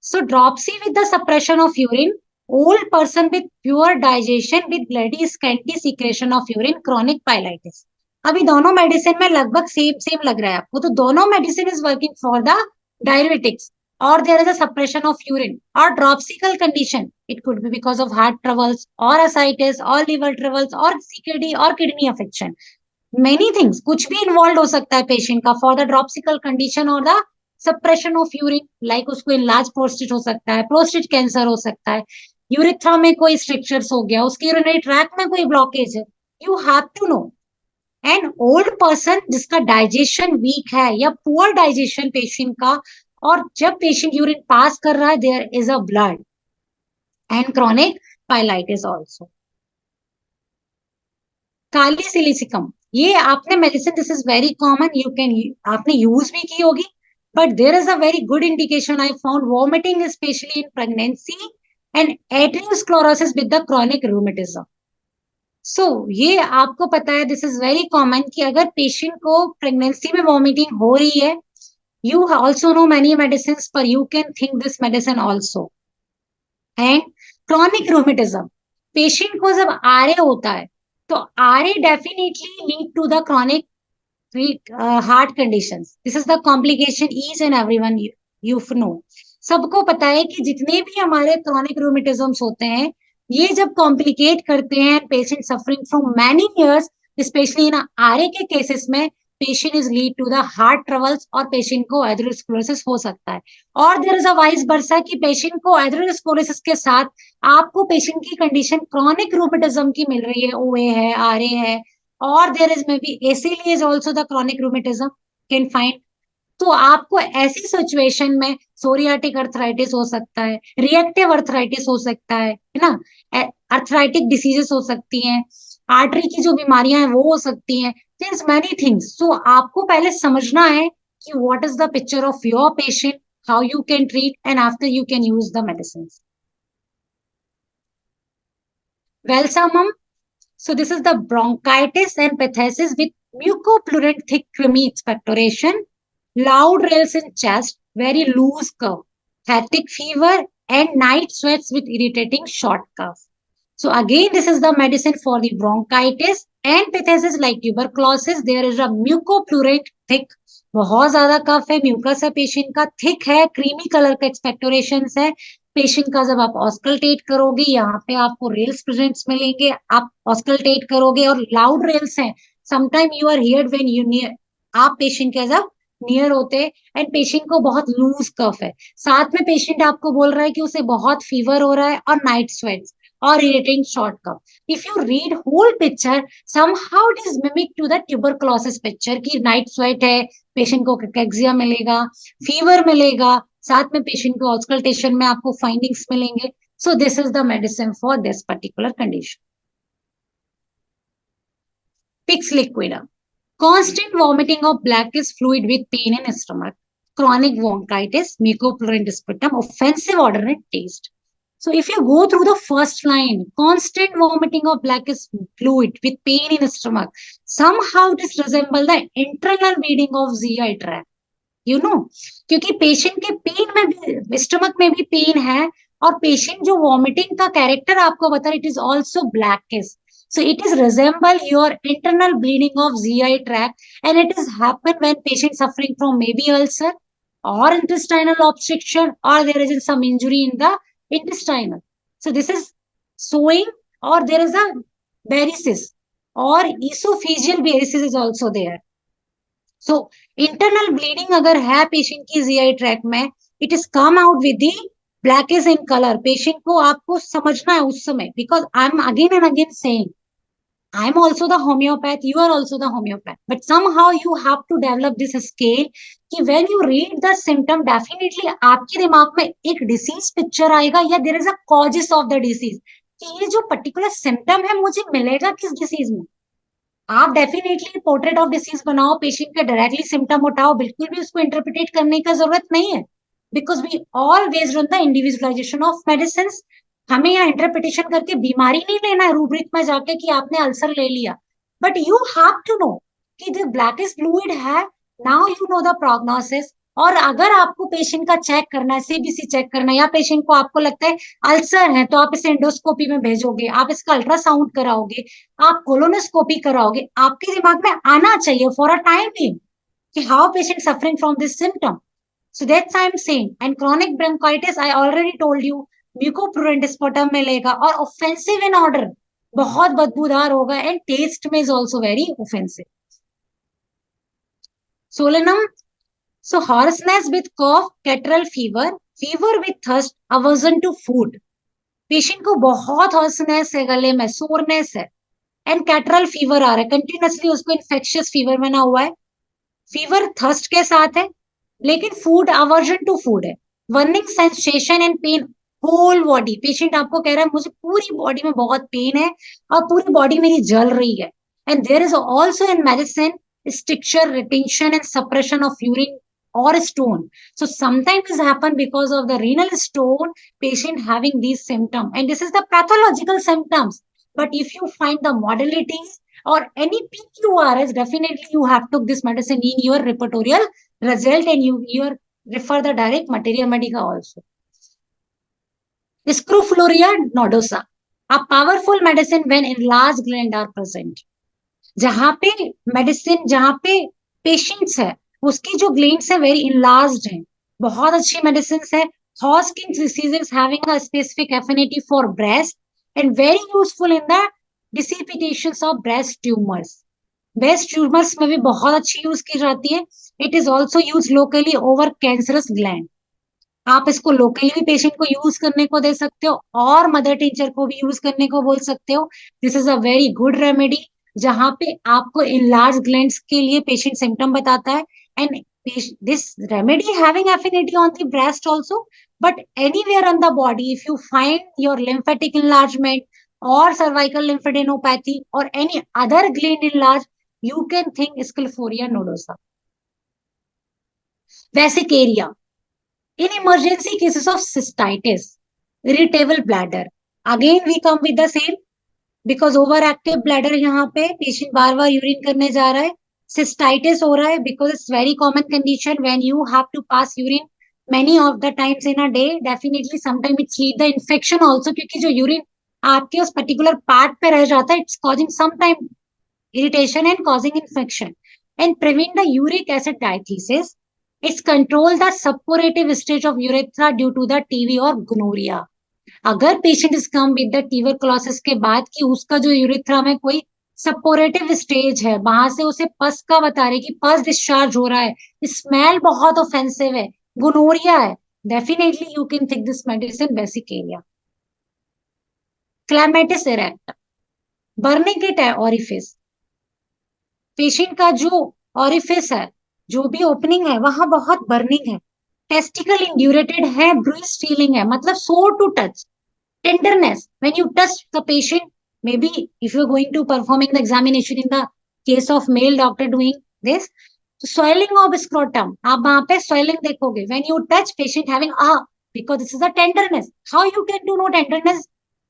So dropsy with the suppression of urine, old person with pure digestion with bloody scanty secretion of urine, chronic pyelitis. अभी दोनों medicine में लगभग same लग रहा है आपको, तो दोनों medicine is working for the diuretics, और there is a suppression of urine और dropsical condition. It could be because of heart troubles और असाइटिस और लिवर ट्रबल्स और CKD और किडनी अफेक्शन. मेनी थिंग्स, कुछ भी इन्वॉल्व हो सकता है पेशेंट का फॉर द ड्रॉप्सिकल कंडीशन और the suppression of urine. Like उसको इनलार्ज प्रोस्टेट हो सकता है, प्रोस्टेट कैंसर हो सकता है, यूरिथ्रा में कोई स्ट्रिक्चर्स हो गया, उसके यूरिनरी ट्रैक में कोई ब्लॉकेज है. You have to know. And old person जिसका डाइजेशन वीक है या पुअर डाइजेशन पेशेंट का, और जब पेशेंट यूरिन पास कर रहा है, there is a blood. And chronic pyelitis also. Kali silicicum, ये आपने medicine, this is very common, you can, आपने यूज भी की होगी, but there is a very good indication I found, vomiting specially in pregnancy and arteriosclerosis with the chronic rheumatism. So ये आपको पता है, दिस इज वेरी कॉमन कि अगर पेशेंट को प्रेगनेंसी में वॉमिटिंग हो रही है, you also know many medicine, पर you can think this medicine also. And chronic rheumatism, patient को जब आरए होता है, तो RA definitely lead to the chronic heart conditions. This is the complication each and everyone you know. सबको पता है कि जितने भी हमारे chronic rheumatisms होते हैं, ये जब कॉम्प्लिकेट करते हैं, patient suffering from many years, specially in RA के केसेस में, patient is lead to the heart troubles और पेशेंट को एथेरोस्क्लेरोसिस हो सकता है. और there is a vice versa कि पेशेंट को एथेरोस्क्लेरोसिस के साथ आपको पेशेंट की कंडीशन क्रॉनिक रूमेटिज्म की मिल रही है, OA है, RA है, और there is may be ACL is also the chronic rheumatism can find. तो आपको ऐसी सिचुएशन में सोरियाटिक अर्थराइटिस हो सकता है, रिएक्टिव अर्थराइटिस हो सकता है ना, अर्थराइटिक डिसीजेस हो सकती हैं, आर्टरी की जो बीमारियां हैं वो हो सकती हैं. There is many things. So आपको पहले समझना है कि what is the picture of your patient, how you can treat, and after you can use the medicine. Valsamum. So this is the bronchitis and pathesis with mucoplurant thick creamy expectoration, loud rales in chest, very loose curve, hectic fever and night sweats with irritating short cough. So again, this is the medicine for the bronchitis and pathesis like tuberculosis. There is a mucoplurant thick, बहुत ज्यादा कफ है, mucus है patient का, thick है, creamy colour का expectoration है patient का. जब आप ऑस्कल्टेट करोगे, यहाँ पे आपको रेल्स प्रेजेंट्स मिलेंगे, आप ऑस्कल्टेट करोगे और लाउड रेल्स हैं. Sometime you are heard when you near, आप पेशेंट के जब नियर होते, एंड पेशेंट को बहुत लूज कफ है, साथ में पेशेंट आपको बोल रहा है कि उसे बहुत फीवर हो रहा है और नाइट स्वेट्स और irritating short cough. If you read whole picture, somehow it is mimic to the tuberculosis picture कि night sweat है, पेशेंट को कैक्सिया मिलेगा, फीवर मिलेगा, साथ में पेशेंट को ऑस्कल्टेशन में आपको फाइंडिंग्स मिलेंगे. सो this is the medicine for this particular condition. Pix liquida. Constant vomiting of blackish fluid with pain in stomach. Chronic bronchitis, mucopurulent sputum, offensive odor and taste. So if you go through the first line, constant vomiting of blackish fluid with pain in stomach, somehow this resemble the internal bleeding of GI tract. You know क्योंकि patient के pen में भी, stomach में भी pen है, और patient जो vomiting का कैरेक्टर आपको बता रहा, it is also blackish. So it is resemble your internal bleeding of GI tract, and it is happen when patient suffering from maybe ulcer or intestinal obstruction, or there is some injury in the intestinal. So this is showing, or there is a varices or esophageal varices is also there. So internal bleeding अगर है patient की GI track में, it is come out with the blackish in color. Patient को आपको समझना है उस समय, because I'm again and again saying, I'm also the homeopath, you are also the homeopath, but somehow you have to develop this scale कि when you read the symptom, definitely आपके दिमाग में एक disease picture आएगा, या there is a causes of the disease, कि ये जो particular symptom है मुझे मिलेगा किस disease में. आप डेफिनेटली पोर्ट्रेट ऑफ डिसीज बनाओ, पेशेंट का डायरेक्टली सिम्टम उठाओ, बिल्कुल भी उसको इंटरप्रिटेट करने का जरूरत नहीं है, because we all based on the individualization of medicine. हमें यहाँ इंटरप्रिटेशन करके बीमारी नहीं लेना है रूब्रिक में जाके कि आपने अल्सर ले लिया, but you have to know कि जो ब्लैकिश फ्लूइड है, now you know the prognosis. और अगर आपको पेशेंट का चेक करना है, सीबीसी चेक करना है, या पेशेंट को आपको लगता है अल्सर है, तो आप इसे एंडोस्कोपी में भेजोगे, आप इसका अल्ट्रासाउंड कराओगे, आप कोलोनोस्कोपी कराओगे, आपके दिमाग में आना चाहिए फॉर अ टाइम बीइंग कि how patient suffering from this symptom. So that's I am saying. And chronic bronchitis I already told you, mucopurulent sputum मिलेगा, और ऑफेंसिव इन ऑर्डर, बहुत बदबूदार होगा, एंड टेस्ट में is also very offensive. Solanum. So hoarseness with cough, catarrhal fever, fever with thirst, aversion to food. Patient को बहुत hoarseness है, गले में सोरनेस है, एंड कैटरल फीवर आ रहा है कंटिन्यूसली, उसको इन्फेक्शियस फीवर बना हुआ है, फीवर थर्स्ट के साथ है, लेकिन फूड अवर्जन टू फूड है, burning sensation and pain whole body. Patient आपको कह रहा है मुझे पूरी बॉडी में बहुत पेन है और पूरी बॉडी मेरी जल रही है. And there is also in medicine stricture retention and suppression of urine or stone. So sometimes this happen because of the renal stone, patient having these symptoms, and this is the pathological symptoms. But if you find the modalities or any PQRS, definitely you have took this medicine in your repertorial result, and you refer the direct materia medica also. Scrofloria nodosa, a powerful medicine when enlarged gland are present. जहां पे medicine, जहां पे patients है, उसकी जो glands है very enlarged है, बहुत अच्छी मेडिसिन है. Hodgkin's disease having a specific affinity for breast and very useful in the dissipations of breast tumours. Breast tumours में भी बहुत अच्छी यूज की जाती है. It is also use locally over cancerous gland. आप इसको लोकली भी पेशेंट को यूज करने को दे सकते हो, और मदर टिंचर को भी यूज करने को बोल सकते हो. This is a very good remedy, जहां पे आपको इनलार्ज ग्लैंड्स के लिए पेशेंट सिम्टम बताता है. And this remedy having affinity on the breast also, but anywhere on the body, if you find your lymphatic enlargement or cervical lymphadenopathy or any other gland enlarged, you can think Sclerofolia nodosa. Vesicaria. In emergency cases of cystitis, irritable bladder, again we come with the same, because overactive bladder यहाँ पे patient बार बार urine करने जा रहा है, cystitis हो रहा है, because it's very common condition when you have to pass urine many of the times in a day. Definitely sometimes it's lead the infection also, क्योंकि जो यूरिन आपके उस पर्टिकुलर पार्ट पे रह जाता है, it's causing sometime irritation and causing infection. And prevent the uric acid diathesis, it's control the suppurative stage of urethra due to the TB or gonorrhea. अगर patient is come with the tuberculosis के बाद कि उसका जो urethra में कोई suppurative stage है, वहां से उसे पस का बता रहे कि पस डिस्चार्ज हो रहा है, स्मेल बहुत ऑफेंसिव है, गोनोरिया है, definitely you can take this medicine Vesicaria. Clematis erecta, burning at है ऑरिफिस. पेशेंट का जो ऑरिफिस है, जो भी ओपनिंग है, वहां बहुत बर्निंग है, टेस्टिकल इंड्यूरेटेड है, ब्रूइस फीलिंग है, मतलब sore to touch, tenderness when you touch the patient. maybe if you're going to performing the examination in the case of male doctor doing this. Swelling of scrotum, आप वहां पे swelling देखोगे. When you touch patient having because this is a tenderness. How you can do no tenderness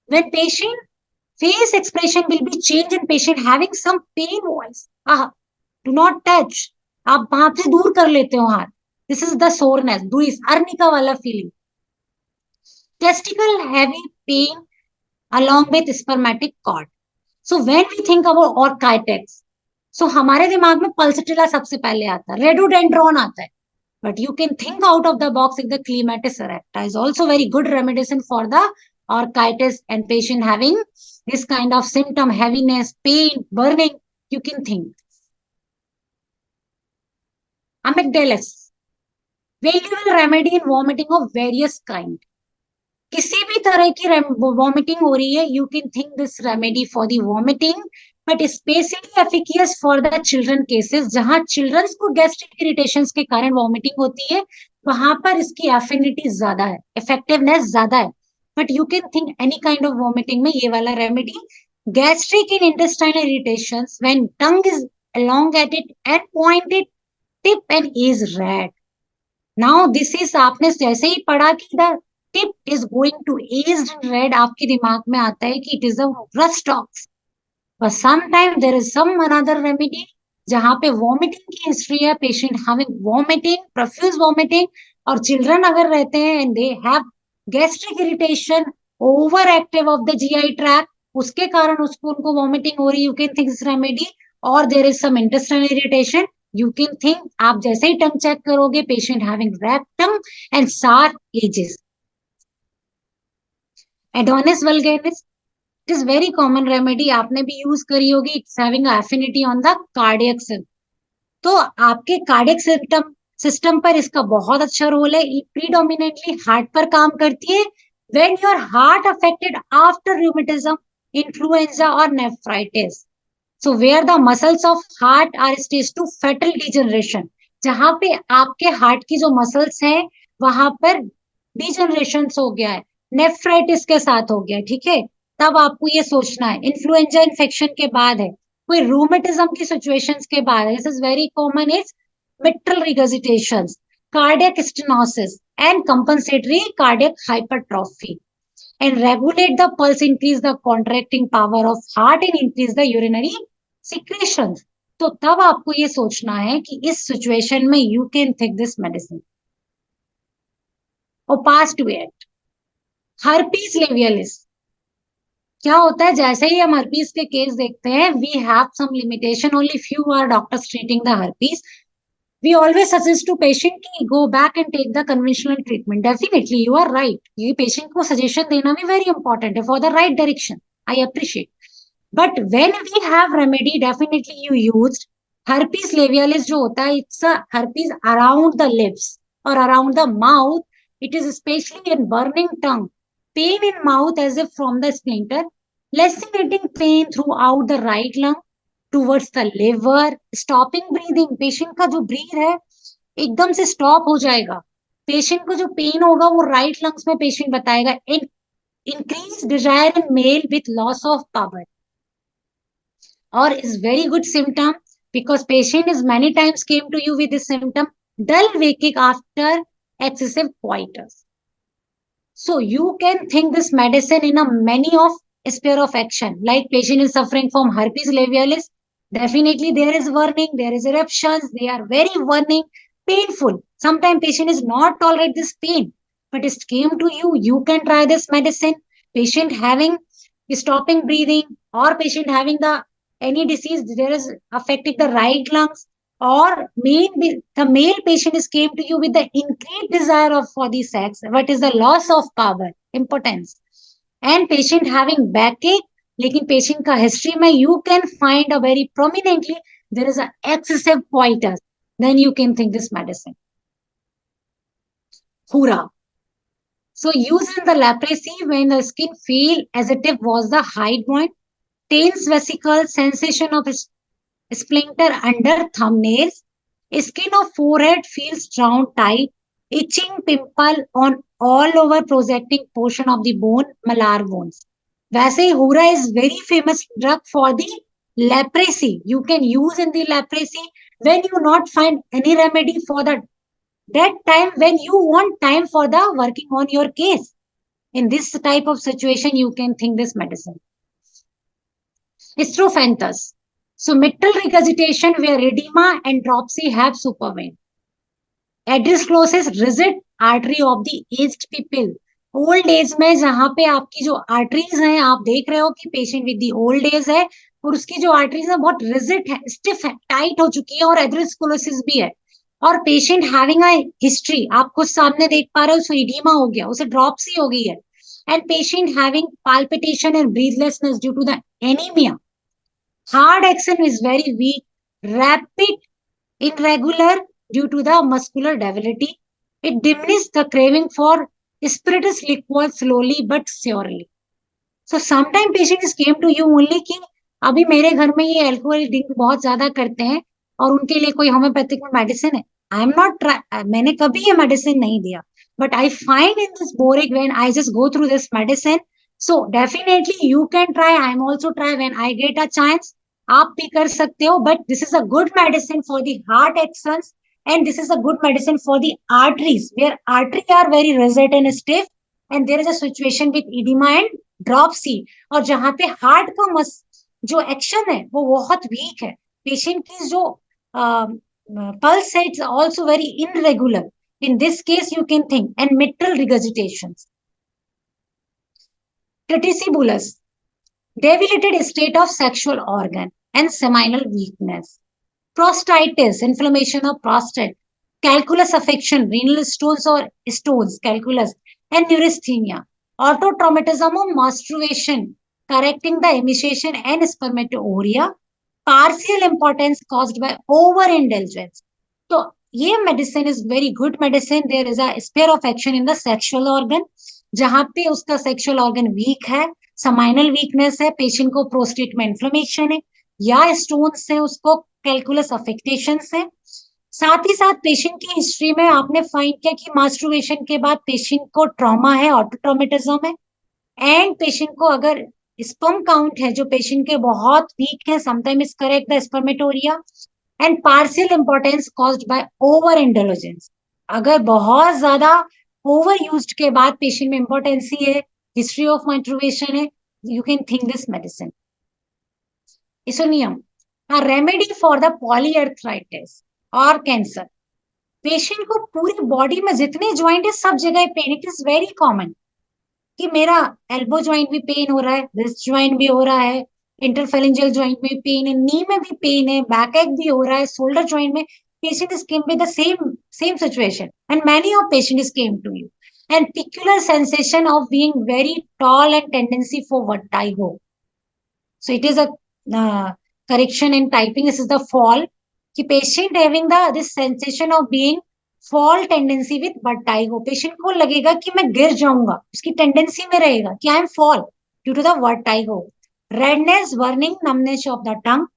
when patient face expression will be changed in patient having some pain voice. Do not touch. आप वहां से दूर कर लेते हो हाथ. This is the soreness, bruise, arnica वाला feeling. Testicle heavy pain along with spermatic cord. So when we think about orchitis, so हमारे दिमाग में पल्सटिला सबसे पहले आता है, रेडोडेंड्रॉन आता है. But you can think out of the box if the clematis erecta is also very good remediation for the orchitis and patient having this kind of symptom, heaviness, pain, burning, you can think. Amygdalus, valuable remedy in vomiting of various kind. किसी भी तरह की vomiting हो रही है, you can think this remedy for the vomiting, but especially efficacious for the children cases, जहां children को gastric irritations के कारण vomiting होती है, वहां पर इसकी affinity ज्यादा है, effectiveness ज्यादा है. But you can think any kind of vomiting में ये वाला remedy. Gastric and intestinal irritations when tongue is elongated and pointed tip and is red. Now this is आपने जैसे ही पढ़ा कि the tip is going to aged in red, आपके दिमाग में आता है कि it is a rust ox. But sometimes there is some another remedy जहां पे vomiting की history है, patient having vomiting, profuse vomiting, और children अगर रहते हैं and they have gastric irritation, overactive of the GI tract, उसके कारण उसको उनको vomiting हो रही, you can think this remedy, or there is some intestinal irritation, you can think आप जैसे ही tongue check करोगे patient having red tongue and sour edges. Adonis vulgaris, it is very common remedy, आपने भी use करी होगी. It's having an affinity on the cardiac system. तो आपके cardiac system पर इसका बहुत अच्छा रोल है. Predominantly heart पर काम करती है. When your heart affected after rheumatism, influenza or nephritis, so where the muscles of heart are stage to fetal degeneration, जहां पे आपके हार्ट की जो मसल्स हैं वहां पर डिजेनरेशन हो गया है, नेफ्राइटिस के साथ हो गया, ठीक है, तब आपको ये सोचना है. इन्फ्लुएंजा इन्फेक्शन के बाद है, कोई रूमेटिज्म की सिचुएशंस के बाद है, this is very common, is mitral regurgitations, cardiac stenosis and compensatory cardiac hypertrophy. And regulate the pulse, increase the contracting power of heart and increase the urinary secretions. तो तब आपको ये सोचना है कि इस सिचुएशन में you can take this medicine. Opposed to it, herpes labialis. क्या होता है, जैसे ही हम herpes के केस देखते हैं, we have some limitation, only few are doctors treating the herpes. We always suggest to patient कि go back and take the conventional treatment. Definitely, you are right. ये patient को suggestion देना भी very important है for the right direction. I appreciate. But when we have remedy, definitely you used herpes labialis जो होता है, it's a herpes around the lips or around the mouth. It is especially in burning tongue, pain in mouth as if from the splinter, lacerating pain throughout the right lung, towards the liver, stopping breathing. Patient का जो breathe है एकदम से stop हो जाएगा, patient को जो pain होगा वो राइट लंग्स में पेशेंट बताएगा. Increase desire in male with loss of power, और is very good symptom because patient is many times came to you with this symptom, dull waking after excessive coitus. So you can think this medicine in a many of sphere of action. Like patient is suffering from herpes labialis, definitely there is burning, there is eruptions, they are very burning, painful. Sometimes patient is not tolerate this pain, but it came to you, you can try this medicine. Patient having stopping breathing, or patient having the any disease, there is affecting the right lungs, or the male patient is came to you with the increased desire of for the sex, what is the loss of power, impotence, and patient having backache, लेकिन patient का history में you can find a very prominently there is an excessive coitus, then you can think this medicine. Hura. So used in the leprosy when the skin feel as if was the high point, tense vesicle, sensation of splinter under thumbnails, skin of forehead feels round tight, itching pimple on all over projecting portion of the bone, malar bones. वैसे ही Hura is very famous drug for the Leprosy, you can use in the leprosy when you not find any remedy for that time, when you want time for the working on your case. In this type of situation, you can think this medicine. Strophanthus. So mitral regurgitation where edema and dropsy have supervened. Atherosclerosis, rigid artery of the aged people. Old age में जहां पे आपकी जो arteries हैं, आप देख रहे हो कि patient with the old age है और उसकी जो आर्टरीज है बहुत रिजिड है, स्टिफ है, टाइट हो चुकी है और एथेरोस्क्लेरोसिस भी है, और पेशेंट हैविंग अ हिस्ट्री, आप खुद सामने देख पा रहे हो, उसको इडीमा हो गया, उसे ड्रॉपसी हो गई है, and patient having palpitation and breathlessness due to the anaemia. Heart action is very weak, rapid, irregular due to the muscular debility. It diminishes the craving for spirituous liquor slowly but surely. So sometimes patients came to you only कि अभी मेरे घर में ये alcohol drink बहुत ज्यादा करते हैं और उनके लिए कोई होम्योपैथिक मेडिसिन है. आई एम नॉट ट्राई, मैंने कभी ये मेडिसिन नहीं दिया, but I find in this boric when I just go through this medicine. So definitely you can try, I am also try when I get a chance. आप भी कर सकते हो, but this is a good medicine for the heart actions and this is a good medicine for the arteries where artery are very rigid and stiff and there is a situation with edema and dropsy. और जहां पे heart का जो action है वो बहुत week है, patient की जो pulse है it's also very irregular. In this case you can think, and mitral regurgitations. Tritysebulus, debilitated state of sexual organ and seminal weakness. Prostatitis, inflammation of prostate. Calculus affection, renal stones or stones, calculus, and neurasthenia. Autotraumatism of masturbation, correcting the emission and spermatoria. Partial impotence caused by overindulgence. So, ये medicine is very good medicine. There is a sphere of action in the sexual organ, जहां पे उसका sexual organ weak है, seminal weakness है, patient को prostate में inflammation है, या stones है, उसको कैलकुलस अफेक्टेशन है. साथ ही साथ पेशेंट की हिस्ट्री में आपने फाइंड किया कि मास्टरबेशन के बाद पेशेंट को ट्रॉमा है, ऑटोट्रॉमेटिज्म है, एंड पेशेंट को अगर स्पर्म काउंट है जो पेशेंट के बहुत वीक है, sometime is correct the spermatorrhoea, and partial importance caused by over intelligence. अगर बहुत ज्यादा ओवर यूज्ड के बाद पेशेंट में इंपॉर्टेंसी है, हिस्ट्री ऑफ मास्टरबेशन है, you can think this medicine. इसोनियम, a remedy for the polyarthritis or cancer. Patient को पूरी बॉडी में जितने ज्वाइंट है सब जगह pain, it is very common कि मेरा एल्बो ज्वाइंट भी पेन हो रहा है, रिस्ट ज्वाइंट भी हो रहा है, इंटरफेरेंजियल ज्वाइंट में पेन है, नी में भी पेन है, बैक एक भी हो रहा है, शोल्डर ज्वाइंट में. patient is came with the same situation and many of patients came to you, and peculiar sensation of being very tall and tendency for vertigo. So it is a correction in typing. This is the fall. कि patient having this sensation of being fall tendency with vertigo. Patient को लगेगा कि मैं गिर जाऊंगा, उसकी tendency में रहेगा कि I am fall due to the vertigo. Redness, burning, numbness of the tongue,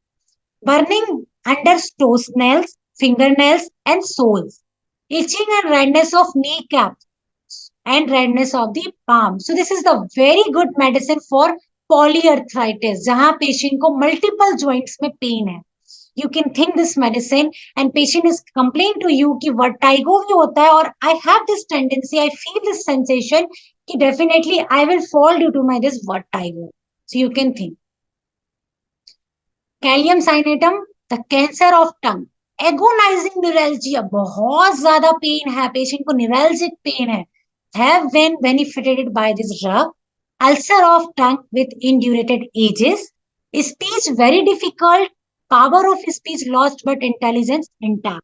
burning under toenails, fingernails and soles, itching and redness of kneecap and redness of the palm. So this is the very good medicine for polyarthritis, जहां patient को multiple joints में pen है. You can think this medicine and patient is complain to you कि vertigo भी होता है और I have this tendency, I feel this sensation कि definitely I will fall due to my this vertigo. So you can think. Calcium cyanatum, the cancer of tongue. Agonizing neuralgia, बहुत ज्यादा pen है, patient को neuralgic pen है, have been benefited by this drug. Ulcer of tongue with indurated ages, speech very difficult, power of speech lost but intelligence intact.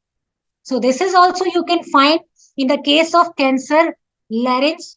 So this is also you can find in the case of cancer larynx.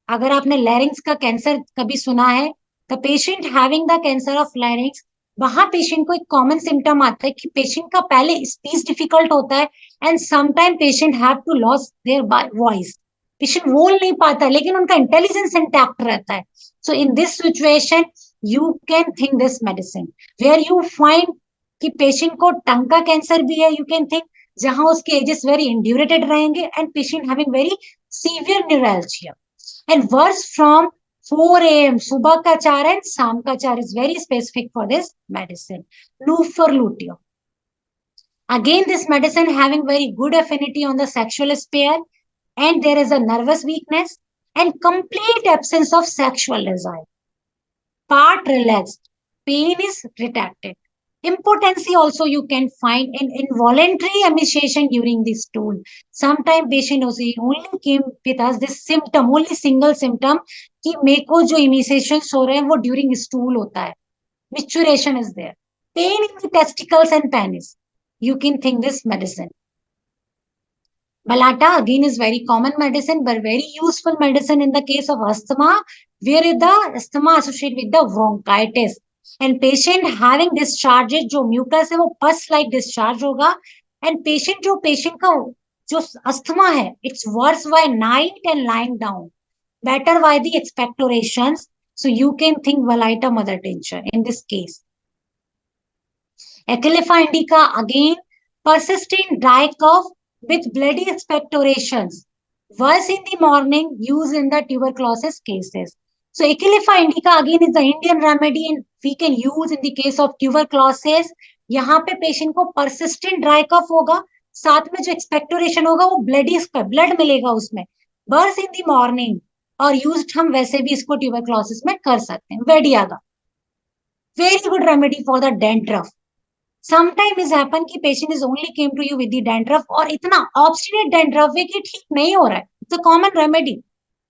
अगर आपने larynx का cancer कभी सुना है, the patient having the cancer of larynx, वहां patient को एक common symptom आता है कि पेशेंट का पहले स्पीच डिफिकल्ट होता है and sometime patient have to loss their voice. Patient बोल नहीं पाता लेकिन उनका इंटेलिजेंस इंटैक्ट रहता है. So in this situation you can think this medicine where you find कि पेशेंट को टंग का कैंसर भी है, यू कैन थिंक जहां उसके एजेस वेरी इंड्यूरेटेड रहेंगे and patient having very severe neuralgia and worse from 4 a.m. सुबह का 4 and शाम का 4 is very specific for this medicine. Lufenlutio. Again, this medicine having very good affinity on the sexual sphere, and there is a nervous weakness and complete absence of sexual desire. Part relaxed, pain is retracted. Impotency also you can find in involuntary emaciation during the stool. Sometimes patient only came with us this symptom, only single symptom कि मेरे को जो emaciation हो रहे हैं वो during stool होता है. Micturition is there. Pain in the testicles and penis. You can think this medicine. Balata again is very common medicine, but very useful medicine in the case of asthma, where the asthma associated with the bronchitis. And patient having discharges, जो mucus है वो pus like discharge होगा. And patient का जो asthma है, it's worse by night and lying down. Better by the expectorations. So you can think Valita mother tincture in this case. Echinophylla indica again persistent dry cough with bloody expectorations. Worse in the morning, used in the tuberculosis cases. So Echinophylla indica again is the Indian remedy and we can use in the case of tuberculosis. यहाँ पे patient को persistent dry cough होगा, साथ में जो expectoration होगा वो blood मिलेगा उसमें. Worse in the morning और used हम वैसे भी इसको tuberculosis में कर सकते हैं. Vediaga. Very good remedy for the dandruff. Sometimes is happen कि patient is only came to you with the dandruff और इतना obstinate dandruff है कि ठीक नहीं हो रहा है. It's a common remedy.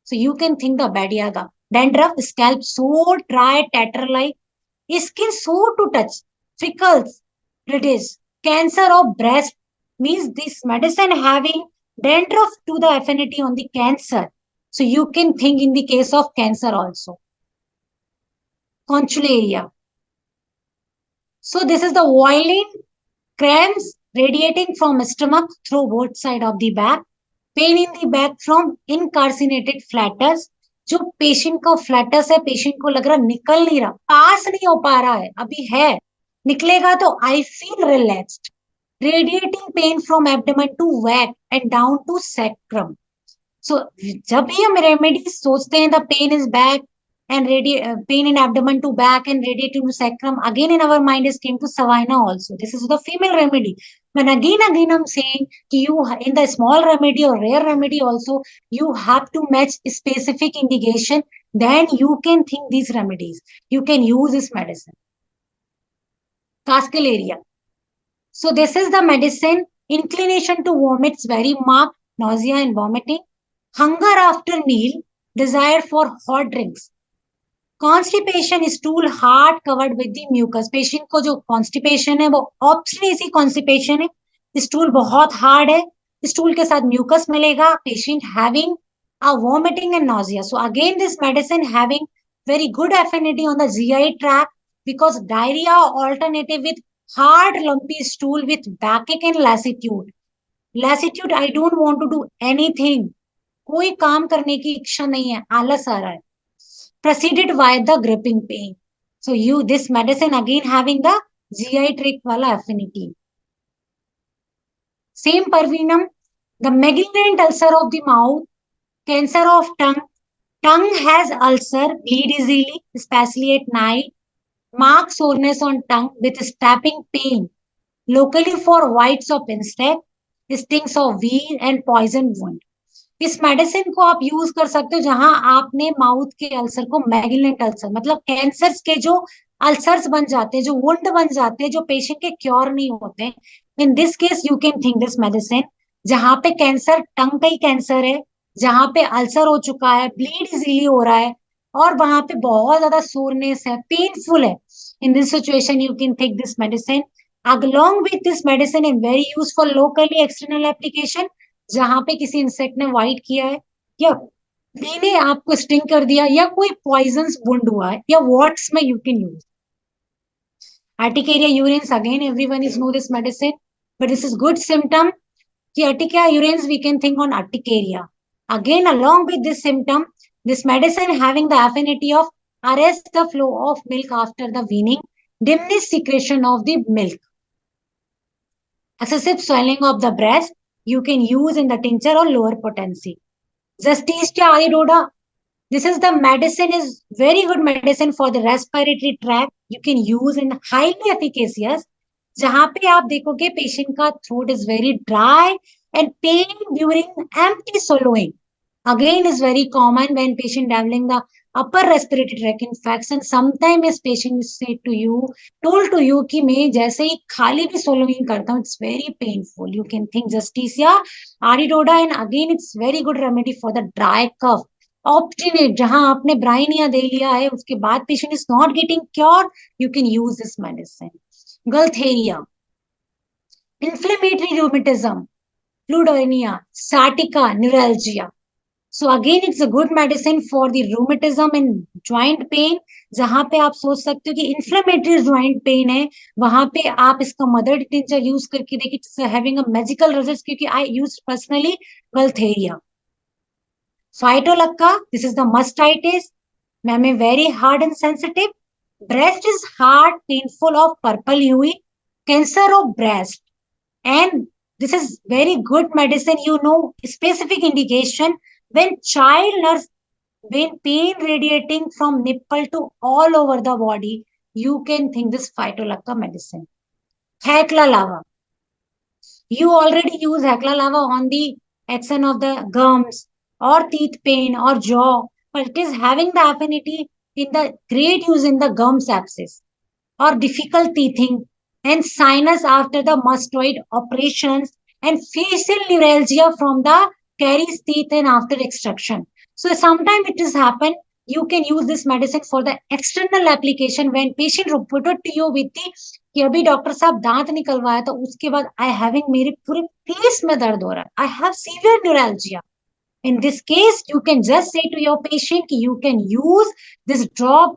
So you can think the Badiaga. Dandruff, scalp so dry, tatter-like, skin so to touch, freckles, reddish, cancer of breast means this medicine having dandruff to the affinity on the cancer. So you can think in the case of cancer also. Conchularia. So this is the violent cramps radiating from stomach through both side of the back, pain in the back from incarcerated flatus. जो patient का flats है, patient को लग रहा निकल नहीं रहा, पास नहीं हो पा रहा है, अभी है, निकलेगा तो I feel relaxed. Radiating pain from abdomen to back and down to sacrum. So जब भी हम रेमेडी सोचते हैं the pain is back and pain in abdomen to back and radiating to sacrum, again in our mind is came to savina also. This is the female remedy. But again I'm saying you in the small remedy or rare remedy also you have to match specific indication, then you can think these remedies, you can use this medicine. Cascalaria. So this is the medicine. Inclination to vomit is very marked, nausea and vomiting, hunger after meal, desire for hot drinks. Constipation, stool hard covered with the mucus. Patient को जो constipation है वो obstinacy constipation है, stool बहुत hard है, stool के साथ mucus मिलेगा, patient having a vomiting and nausea. So again this medicine having very good affinity on the GI tract because diarrhea alternative with hard lumpy stool with backache and lassitude. Lassitude, I don't want to do anything. कोई काम करने की इच्छा नहीं है, आलस आ रहा है. Preceded by the gripping pain. So this medicine again having the GI tract wala affinity. Same Parveenam, the malignant ulcer of the mouth, cancer of tongue. Tongue has ulcer, bleed easily, especially at night. Mark soreness on tongue with stabbing pain. Locally for whites of insect, stings of weed and poison wound. इस medicine को आप use कर सकते हो जहां आपने mouth के ulcer को, मैग्नेट अल्सर मतलब कैंसर के जो अल्सर्स बन जाते हैं, जो वुंड बन जाते हैं, जो पेशेंट के क्योर नहीं होते. इन this case you can think this medicine. जहां पे कैंसर, टंग का ही कैंसर है, जहां पे अल्सर हो चुका है, ब्लीड इजीली हो रहा है और वहां पे बहुत ज्यादा सोरनेस है, पेनफुल है, in this situation you can take this medicine. along with this medicine and very useful locally external application, जहां पे किसी इंसेक्ट ने वाइट किया है या बी ने आपको स्टिंग कर दिया या कोई पॉइजन वुंड हुआ है या वॉट्स में you can use. Urticaria urines, again everyone is know this medicine, but this is good symptom. कि urticaria urines we can think on urticaria. Again along with this symptom, this medicine having the affinity of arrest the flow of milk after the weaning, diminish secretion of the milk. Excessive swelling of the breast, you can use in the tincture or lower potency. Justitia aridoda, This is the medicine is very good medicine for the respiratory tract. You can use and highly efficacious. जहाँ पे आप देखोगे patient का throat is very dry and pain during empty swallowing. Again, is very common when patient developing the upper respiratory tract infection. Sometimes this patient is said to you, told to you कि मैं जैसे ही खाली भी swallowing करता हूँ, it's very painful. You can think Justicia, Aridoda, and again it's very good remedy for the dry cough. Obstinate, जहां आपने Bryonia दे लिया है उसके बाद patient is not getting cured, you can use this medicine. Gualtheria, inflammatory rheumatism, Fluidonia, sciatica, neuralgia. So again, it's a good medicine for the rheumatism and joint pain. जहां पे आप सोच सकते हो कि inflammatory joint pain है, वहां पे आप इसका mother tincture use करके देखिए, it's having a magical results क्योंकि I used personally Gualtheria. Phytolacca, this is the mastitis. Ma'am, very hard and sensitive. Breast is hard, painful of purple hue. Cancer of breast. And this is very good medicine, you know, specific indication when child nurse, when pain radiating from nipple to all over the body, you can think this Phytolacca medicine. Hecla lava. You already use Hecla lava on the action of the gums or teeth pain or jaw, but it is having the affinity in the great use in the gums abscess or difficult teething and sinus after the mastoid operations and facial neuralgia from the caries teeth and after extraction. So sometimes it has happened. You can use this medicine for the external application when patient reported to you with the कि अभी doctor साहब दांत निकलवाया तो उसके बाद I having मेरे पूरे फेस में दर्द हो रहा है, I have severe neuralgia. In this case, you can just say to your patient कि you can use this drop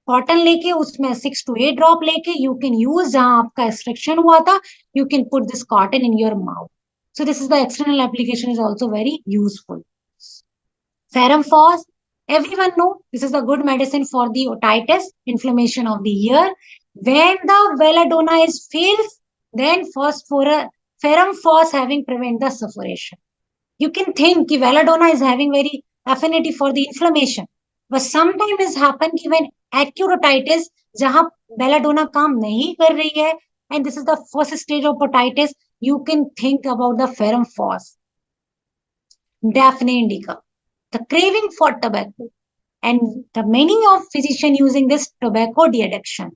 cotton लेके उसमें 6 to 8 ड्रॉप लेके यू कैन यूज जहां आपका एक्सट्रैक्शन हुआ था, you can put this cotton in your mouth. So this is the external application is also very useful. Ferrum phos, everyone know this is a good medicine for the otitis, inflammation of the ear. When the belladonna is fails, then ferrum phos having prevent the suffocation. You can think कि belladonna is having very affinity for the inflammation, but sometimes is happen कि when acute otitis जहां belladonna काम नहीं कर रही है, and this is the first stage of otitis, you can think about the ferrum phos. Daphne indica, the craving for tobacco, and the many of physician using this tobacco de-addiction.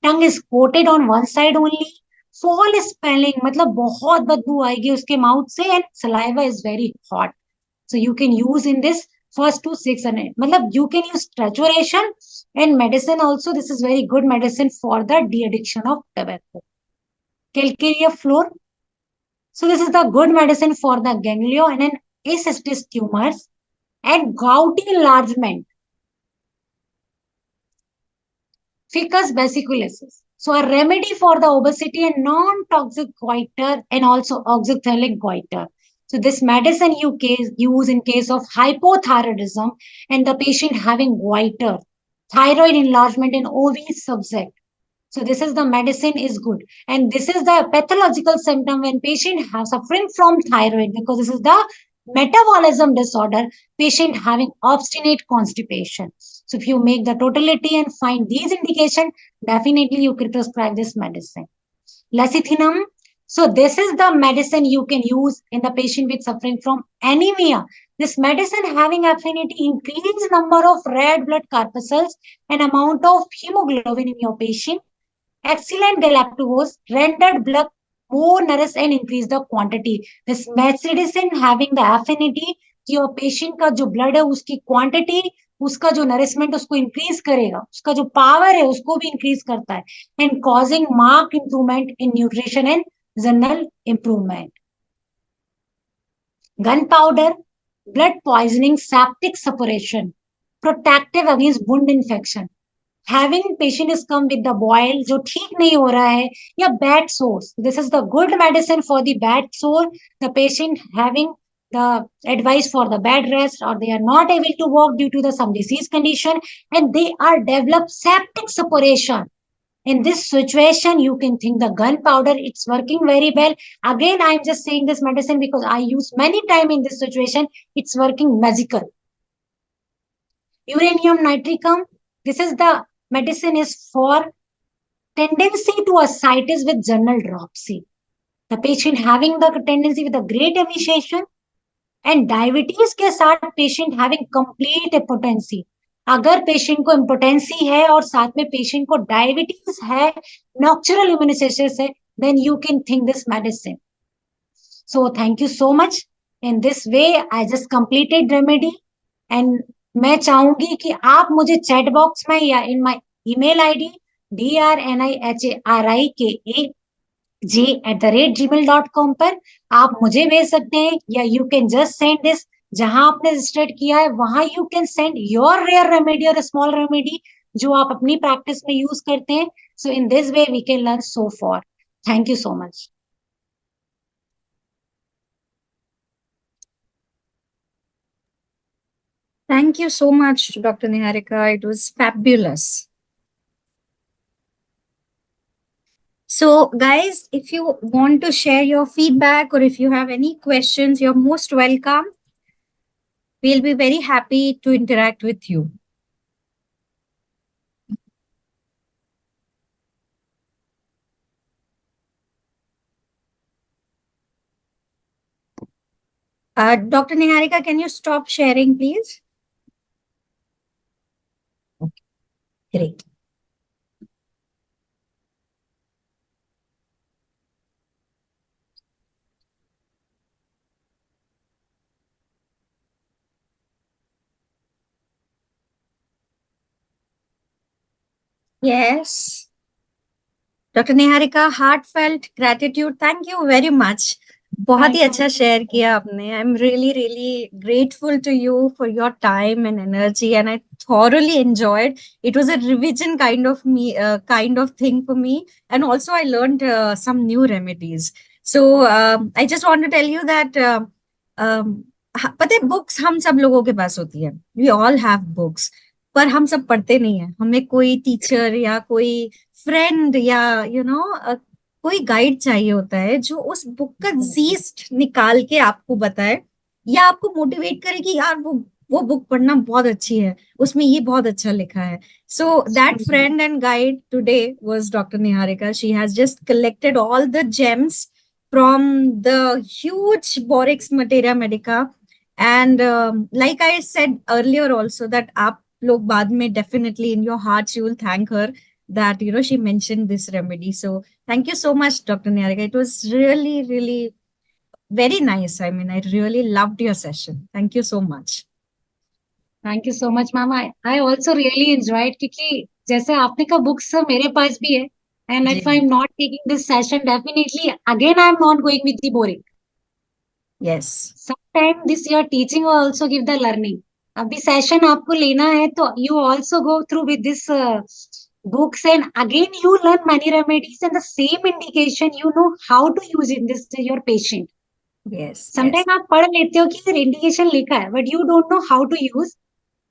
Tongue is coated on one side only. Fall spelling, मतलब बहुत बदबू आएगी उसके mouth से, and saliva is very hot. So you can use in this first to 6 and 8. मतलब you can use trituration and medicine also. This is very good medicine for the de-addiction of tobacco. Calcarea floor. So this is the good medicine for the ganglion and acystis tumors and gouty enlargement. Ficus vesiculosus. So a remedy for the obesity and non-toxic goiter and also oxythelic goiter. So this medicine you use in case of hypothyroidism and the patient having goiter, thyroid enlargement and obese subject. So this is the medicine is good. And this is the pathological symptom when patient have suffering from thyroid, because this is the metabolism disorder, patient having obstinate constipation. So if you make the totality and find these indications, definitely you can prescribe this medicine. Lecithinum. So this is the medicine you can use in the patient with suffering from anemia. This medicine having affinity increase number of red blood corpuscles and amount of hemoglobin in your patient. Excellent galactose, rendered blood more nourished and increase the quantity. This medicine having the affinity कि your patient का जो blood है उसकी quantity, उसका जो nourishment उसको increase करेगा, उसका जो power है उसको भी increase करता है, and causing marked improvement in nutrition and general improvement. Gunpowder, blood poisoning, septic suppuration, protective against wound infection. Having patient is come with the boil जो ठीक नहीं हो रहा है या bad sores. This is the good medicine for the bad sore. The patient having the advice for the bed rest, or they are not able to walk due to the some disease condition, and they are developed septic suppuration. In this situation, you can think the gunpowder, it's working very well. Again, I'm just saying this medicine because I use many time in this situation. It's working magical. Uranium nitricum, this is the medicine is for tendency to ascites with general dropsy. The patient having the tendency with a great emaciation and diabetes के साथ patient having complete impotency. अगर patient को impotency है और साथ में patient को diabetes है, नॉक्चुरल इम्यूनाइजेशन है, then you can think this medicine. So thank you so much. In this way, I just completed remedy. And मैं चाहूंगी कि आप मुझे चैट बॉक्स में या in my email ID drniharaj@gmail.com पर आप मुझे भेज सकते हैं, या you can just send this जहां आपने रजिस्टर्ड किया है वहां you can send your rare remedy और स्मॉल रेमेडी जो आप अपनी प्रैक्टिस में यूज करते हैं. So in this way we can learn so far. Thank you so much. Thank you so much, Dr. Niharika. It was fabulous. So, guys, if you want to share your feedback or if you have any questions, you're most welcome. We'll be very happy to interact with you. Dr. Niharika, can you stop sharing, please? Okay, great. Yes. Dr. Niharika, heartfelt gratitude. Thank you very much. बहुत ही अच्छा share किया आपने. I'm really grateful to you for your time and energy, and I thoroughly enjoyed. It was a revision kind of thing for me, and also I learned some new remedies. So I just want to tell you that पता है books हम सब लोगों के पास होती है. We all have books, पर हम सब पढ़ते नहीं है. हमें कोई टीचर या कोई फ्रेंड या कोई गाइड चाहिए होता है जो उस बुक का जीस्ट निकाल के आपको बताए या आपको मोटिवेट करे कि यार वो बुक पढ़ना बहुत अच्छी है, उसमें ये बहुत अच्छा लिखा है. So that friend and guide today was doctor Niharika. She has just collected all the gems from the huge Boericke's materia medica. And like I said earlier also that आप लोग बाद में definitely in your hearts you will thank her that she mentioned this remedy. So thank you so much, Dr. Niharika. It was really very nice. I mean, I really loved your session. Thank you so much. Thank you so much, Mama. I also really enjoyed क्योंकि जैसे आपने कहा books मेरे पास भी है, and if I'm not taking this session, definitely again I'm not going with the boring. Yes. Sometimes this your teaching will also give the learning. अभी session आपको लेना है तो you also go through with this books, and again you learn many remedies and the same indication you know how to use in this to your patient. Yes. Sometimes आप पढ़ लेते हो कि indication लिखा है, but you don't know how to use.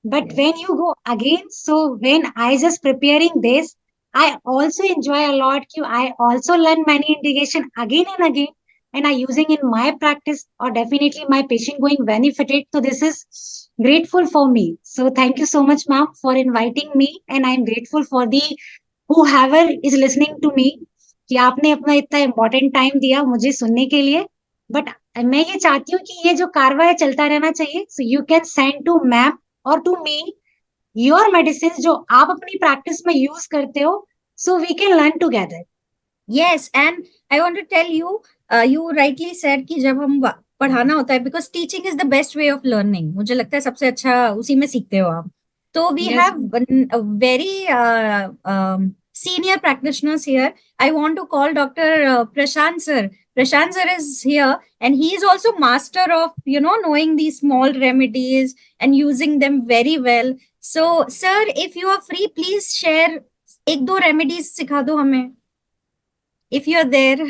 But when you go again, so when I just preparing this, I also enjoy a lot. I also learn many indication again and again, and I using in my practice, or definitely my patient going benefited. So this is grateful for me. So thank you so much, ma'am, for inviting me, and I'm grateful for the whoever is listening to me कि आपने अपना इतना important time दिया मुझे सुनने के लिए. But मैं ये चाहती हूँ कि ये जो कारवा है चलता रहना चाहिए. So you can send to ma'am or to me your medicines जो आप अपनी प्रैक्टिस में यूज करते हो, so we can learn together. Yes, and I want to tell you, you rightly said कि जब हम पढ़ाना होता है, because teaching is the best way of learning. मुझे लगता है सबसे अच्छा उसी में सीखते हो आप. So we have a very senior practitioners here. I want to call Dr. Prashant sir. Prashant sir is here, and he is also master of knowing these small remedies and using them very well. So sir, if you are free, please share एक दो remedies सिखा दो हमें, if you're there.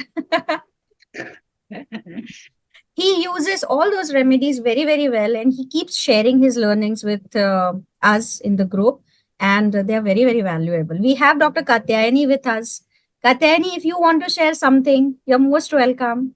He uses all those remedies very well, and he keeps sharing his learnings with us in the group, and they are very valuable. We have Dr. Katyayani with us. Katyayani, if you want to share something, you're most welcome.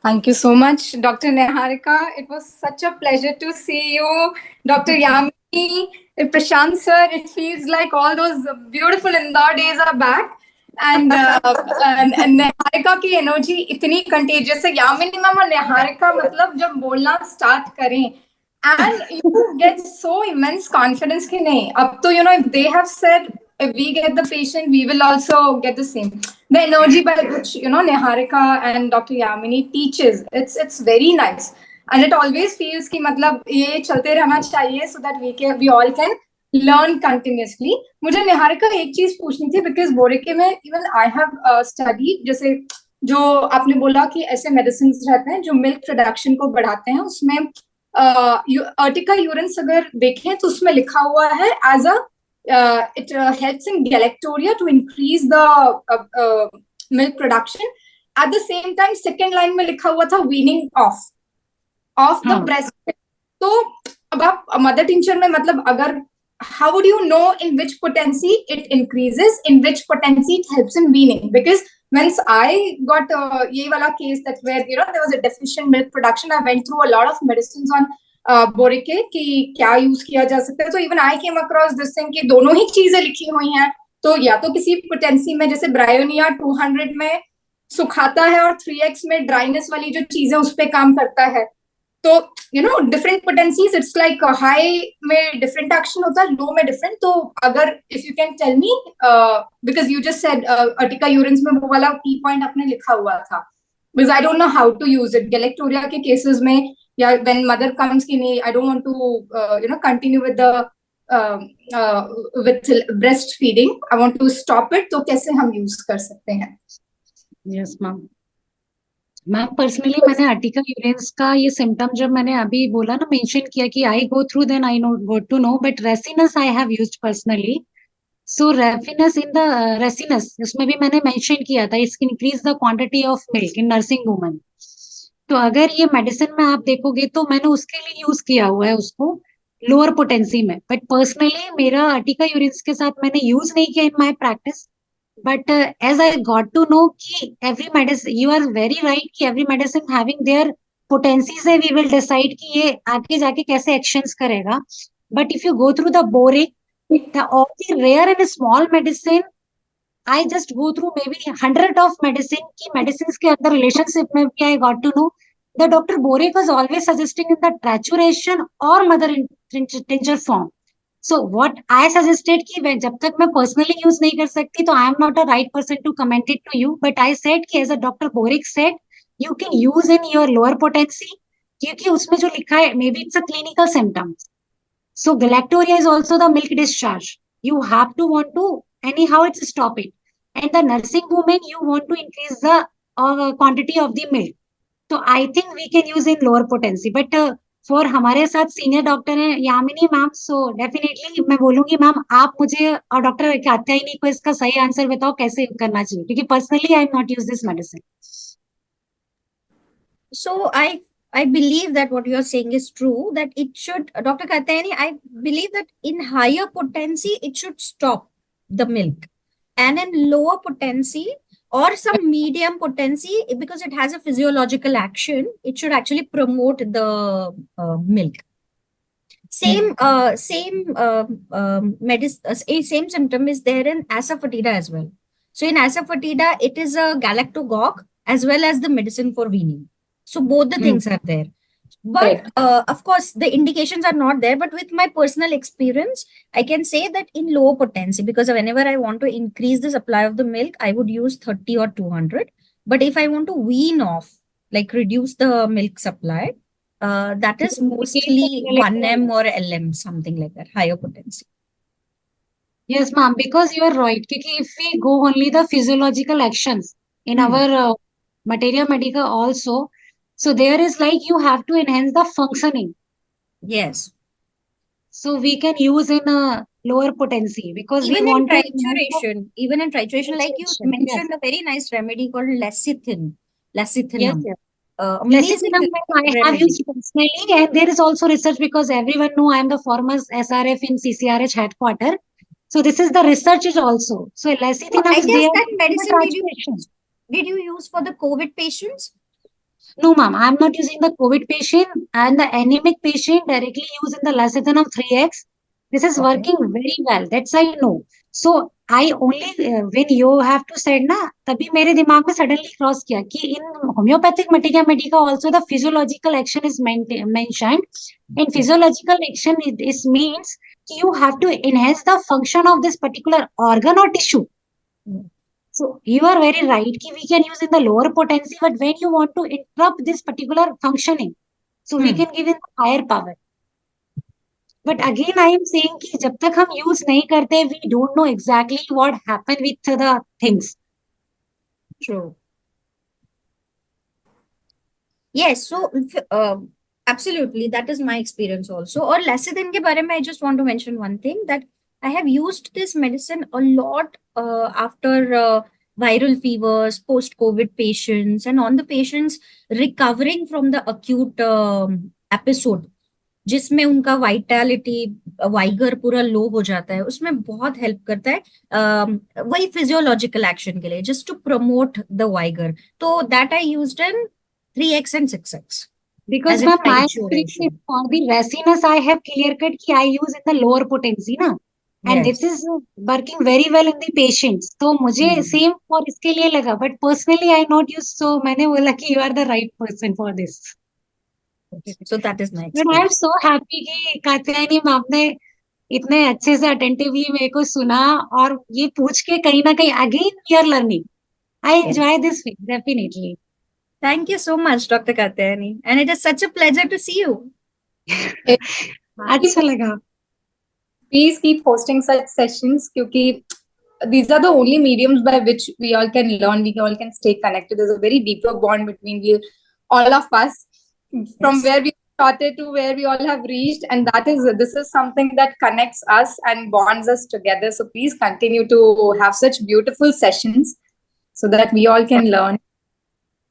Thank you so much, Dr. Neharika. It was such a pleasure to see you, Dr. Yamini, Prashant sir. It feels like all those beautiful Indore days are back. And Neharika की energy इतनी contagious है. Yamini ma'am और नेहारिका मतलब जब बोलना start करें and you get so immense confidence कि नहीं अब तो if they have said if we get the patient we will also get the same. The energy by which Neharika and Dr. Yamini teaches, it's very nice and it always feels कि मतलब ये चलते रहना चाहिए so that we all can learn continuously. मुझे निहारिका एक चीज पूछनी थी because बोरिके में even I have studied जैसे जो आपने बोला कि ऐसे मेडिसिन रहते हैं जो मिल्क प्रोडक्शन को बढ़ाते हैं उसमें अर्टिका यूरिन्स अगर देखें तो उसमें लिखा हुआ है as a it helps in galactoria to increase the milk production. At the same time second line में लिखा हुआ था weaning off the breast. तो अब आप मदर टिंचर में मतलब अगर how would you know in which potency it increases, in which potency it helps in weaning? Because once I got ये वाला case that where there was a deficient milk production, I went through a lot of medicines on बोरिके कि क्या use किया जा सकता है. तो even I came across this thing कि दोनों ही चीजें लिखी हुई हैं. तो या तो किसी पोटेंसी में जैसे ब्रायोनिया 200 में सुखाता है और 3x में ड्राइनेस वाली जो चीजें उस पर काम करता है. तो different potencies it's like high में डिफरेंट एक्शन होता है, लो में डिफरेंट. तो अगर if you can tell me because you just said Urtica urens में वो वाला की पॉइंट आपने लिखा हुआ था because I don't know how to use it. Galactorrhoea के केसेस में या when mother comes कि नहीं I don't want to continue with the with breastfeeding, I want to stop it, तो कैसे हम यूज कर सकते हैं? यस मैम पर्सनली मैंने अर्टिका यूरिन्स का ये सिम्टम जब मैंने अभी बोला ना मेंशन किया कि I go through then I know go to know, but Ricinus I have used personally. So रेफिनस इन द रेसिनस उसमें भी मैंने मेंशन किया था इसकी increase the quantity of milk in nursing woman. तो अगर ये मेडिसिन में आप देखोगे तो मैंने उसके लिए यूज किया हुआ है उसको लोअर पोटेंसी में. बट पर्सनली मेरा अर्टिका यूरिन्स के साथ मैंने यूज नहीं किया in my practice. But as I got to know कि every medicine, you are very right कि every medicine having their potency से वी विल डिसाइड कि ये आगे जाके कैसे एक्शंस करेगा. But if you go through the Boericke the all the rare and small medicine I just go through maybe 100 of medicine की medicines के अंदर relationship में भी I got to know the Dr. Borik was always suggesting in the trituration or mother tincture form. So what I suggested कि मैं जब तक मैं personally use नहीं कर सकती तो I am not a right person to comment it to you, but I said कि as a Dr. Borik said you can use in your lower potency क्योंकि उसमें जो लिखा है maybe it's a clinical symptoms. So galactoria is also the milk discharge. You have to want to anyhow it's stop it. And the nursing woman you want to increase the quantity of the milk. So I think we can use in lower potency. But for हमारे साथ senior doctor हैं Yamini ma'am, so definitely मैं बोलूंगी ma'am आप मुझे और doctor Katyayani को इसका सही आंसर बताओ कैसे करना चाहिए क्योंकि personally I am not use this medicine. So I believe that what you are saying is true, that it should, Dr. Katyayani, I believe that in higher potency, it should stop the milk. And in lower potency or some medium potency, because it has a physiological action, it should actually promote the milk. Same same symptom is there in asafoetida as well. So in asafoetida, it is a galactogogue as well as the medicine for weaning. So both the things are there. But of course, the indications are not there. But with my personal experience, I can say that in low potency, because whenever I want to increase the supply of the milk, I would use 30 or 200. But if I want to wean off, like reduce the milk supply, that is mostly 1M or LM, something like that, higher potency. Yes, ma'am, because you are right. Because if we go only the physiological actions in our materia medica also, so there is like you have to enhance the functioning. Yes. So we can use in a lower potency because even we want trituration, even in trituration, like you mentioned, a very nice remedy called lecithin. Lecithinum. Yes. Amazing I have used personally, and there is also research because everyone know I am the former SRF in CCRH headquarter. So this is the research is also. So lecithinum I is guess there. That medicine did you use for the COVID patients? No, ma'am, I'm not using the COVID patient and the anemic patient directly use in the lecithin of 3x. This is Okay. working very well. That's I know. So I only when you have to said na, तभी मेरे दिमाग में suddenly cross किया कि in homeopathic medica medica also the physiological action is mentioned. And physiological action is means you have to enhance the function of this particular organ or tissue. So you are very right कि we can use in the lower potency, but when you want to interrupt this particular functioning, so we can give in higher power. But again, I am saying कि जब तक हम use नहीं करते, we don't know exactly what happened with the things. True. Yes, so absolutely, that is my experience also. Or lecithin के बारे में, I just want to mention one thing that I have used this medicine a lot after viral fevers, post-COVID patients, and on the patients recovering from the acute episode, जिसमें उनका vitality vigour पूरा लो हो जाता है, उसमें बहुत help करता है वही फिजियोलॉजिकल एक्शन के लिए, just to promote the vigour. तो that I used in 3x and 6x. Because As a ma'am, my titration. experience for the racinus, I have clear cut कि I use in the lower potency ना, and Yes. this is working very well in the patients. तो मुझे same for इसके लिए लगा, but personally I not use, so मैंने बोला कि you are the right person for this. So that is my But I am experience. so happy कि Katyayani ma'am ने इतने अच्छे से अटेंटिवली मेरे को सुना और ये पूछ के कहीं ना कहीं again we are learning. I enjoy Yes. this phase, definitely. Thank you so much, Dr. Katyayani. And it is such a pleasure to see you. अच्छा लगा. Please keep hosting such sessions because these are the only mediums by which we all can learn, we all can stay connected. There's a very deeper bond between you, all of us, from Yes. where we started to where we all have reached, and this is something that connects us and bonds us together. So please continue to have such beautiful sessions so that we all can learn.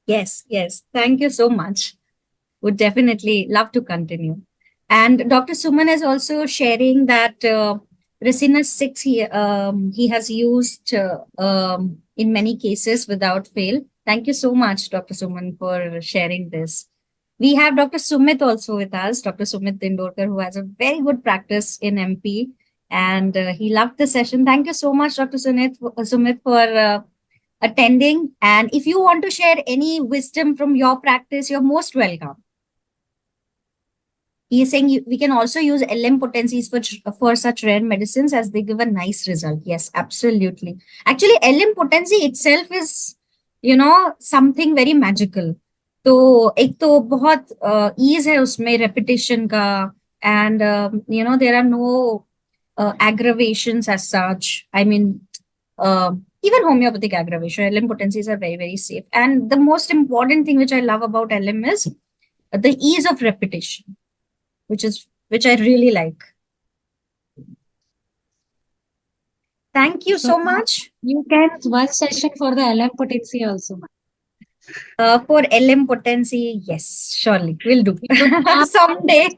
Yes, yes. Thank you so much. Would definitely love to continue. And Dr. Suman is also sharing that Ricinus 6 he has used in many cases without fail. Thank you so much, Dr. Suman, for sharing this. We have Dr. Sumit also with us, Dr. Sumit Tindorkar, who has a very good practice in MP, and he loved the session. Thank you so much, Dr. Sumit, for attending. And if you want to share any wisdom from your practice, you're most welcome. He is saying we can also use LM potencies for such rare medicines as they give a nice result. Yes, absolutely. Actually, LM potency itself is, something very magical. तो एक तो बहुत ease है उसमें repetition का, and there are no aggravations as such. I mean, even homeopathic aggravation, LM potencies are very, very safe. And the most important thing which I love about LM is the ease of repetition, which I really like. Thank you so much. You can one session for the LM potency also. For LM potency, yes, surely we'll do someday.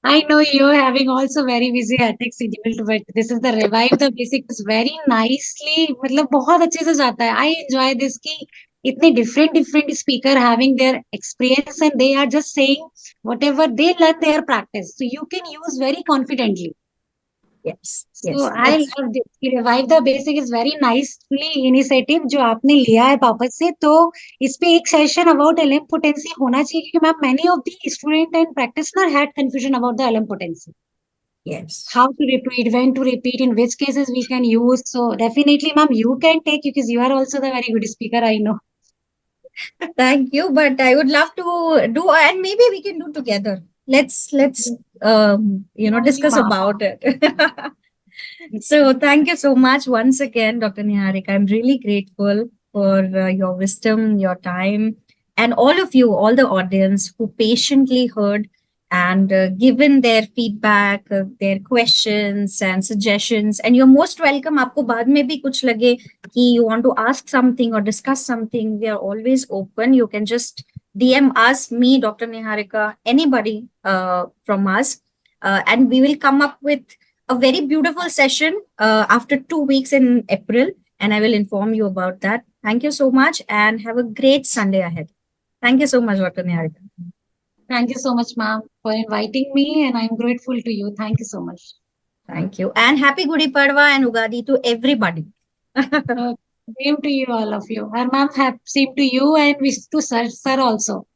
I know you're having also very busy hectic schedule, but this is the revive the basics very nicely. मतलब बहुत अच्छे से जाता है. I enjoy this कि इतने different speaker having their experience and they are just saying whatever they learn their practice. So you can use very confidently. Yes. So I love this. Revive the basic is very nicely initiative जो आपने लिया है वापस से. तो इस पे एक session about LM potency होना चाहिए क्योंकि ma'am many of the student and practitioner had confusion about the LM potency. Yes. How to repeat, when to repeat, in which cases we can use. So definitely, ma'am, you can take because you are also the very good speaker. I know. Thank you, but I would love to do, and maybe we can do together. Let's discuss about it. So thank you so much once again, Dr. Niharika. I'm really grateful for your wisdom, your time, and all of you, all the audience who patiently heard and given their feedback, their questions and suggestions. And you're most welcome. आपको बाद में भी कुछ लगे कि you want to ask something or discuss something, we are always open. You can just DM us, me, Dr. Niharika, anybody from us, and we will come up with a very beautiful session after 2 weeks in April, and I will inform you about that. Thank you so much and have a great Sunday ahead. Thank you so much, Dr. Niharika. Thank you so much, ma'am, for inviting me, and I'm grateful to you. Thank you so much. Thank you. And happy Gudi Padwa and Ugadi to everybody. Same to you, all of you. And ma'am, same to you, and wish to sir also.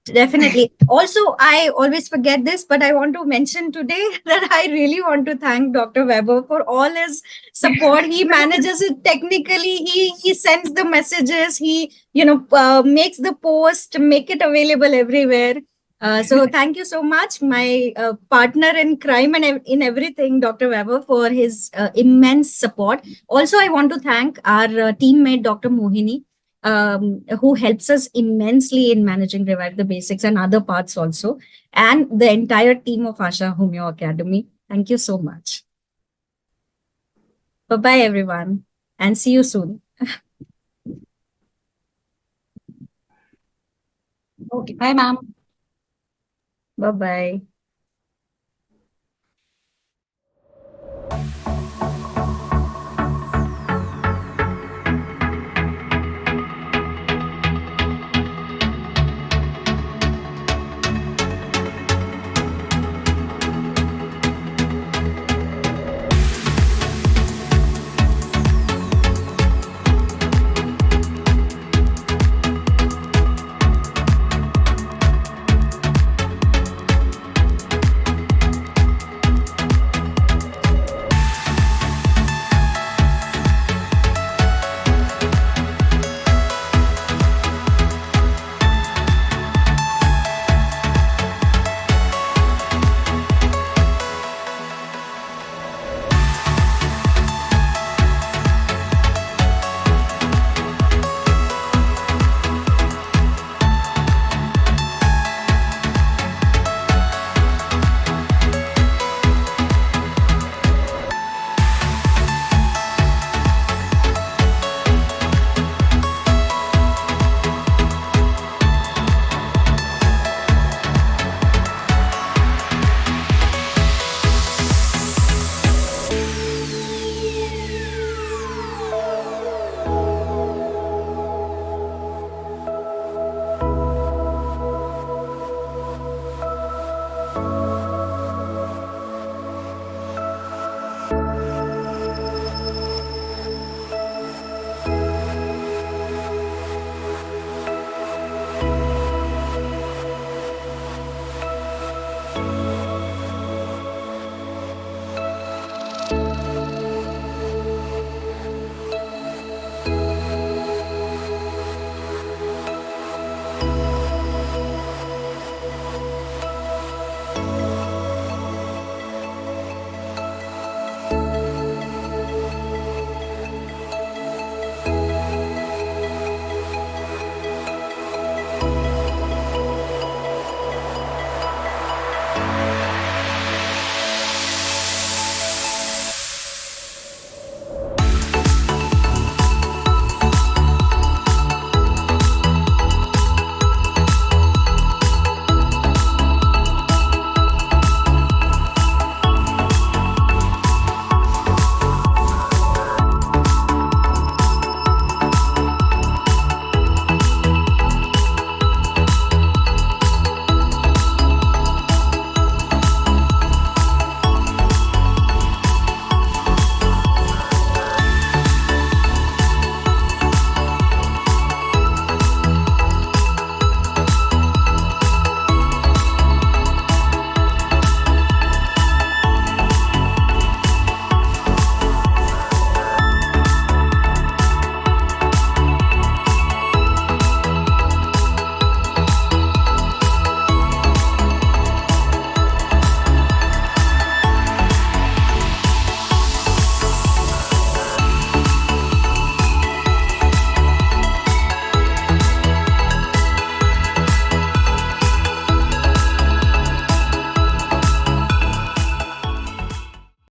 Definitely. Also, I always forget this, but I want to mention today that I really want to thank Dr. Weber for all his support. He manages it technically. He sends the messages. He makes the post, make it available everywhere. So thank you so much, my partner in crime and in everything, Dr. Weber, for his immense support. Also, I want to thank our teammate, Dr. Mohini, who helps us immensely in managing Revive the Basics and other parts also, and the entire team of Asha Homeo Academy. Thank you so much. Bye-bye, everyone, and see you soon. Okay, bye, ma'am. Bye-bye.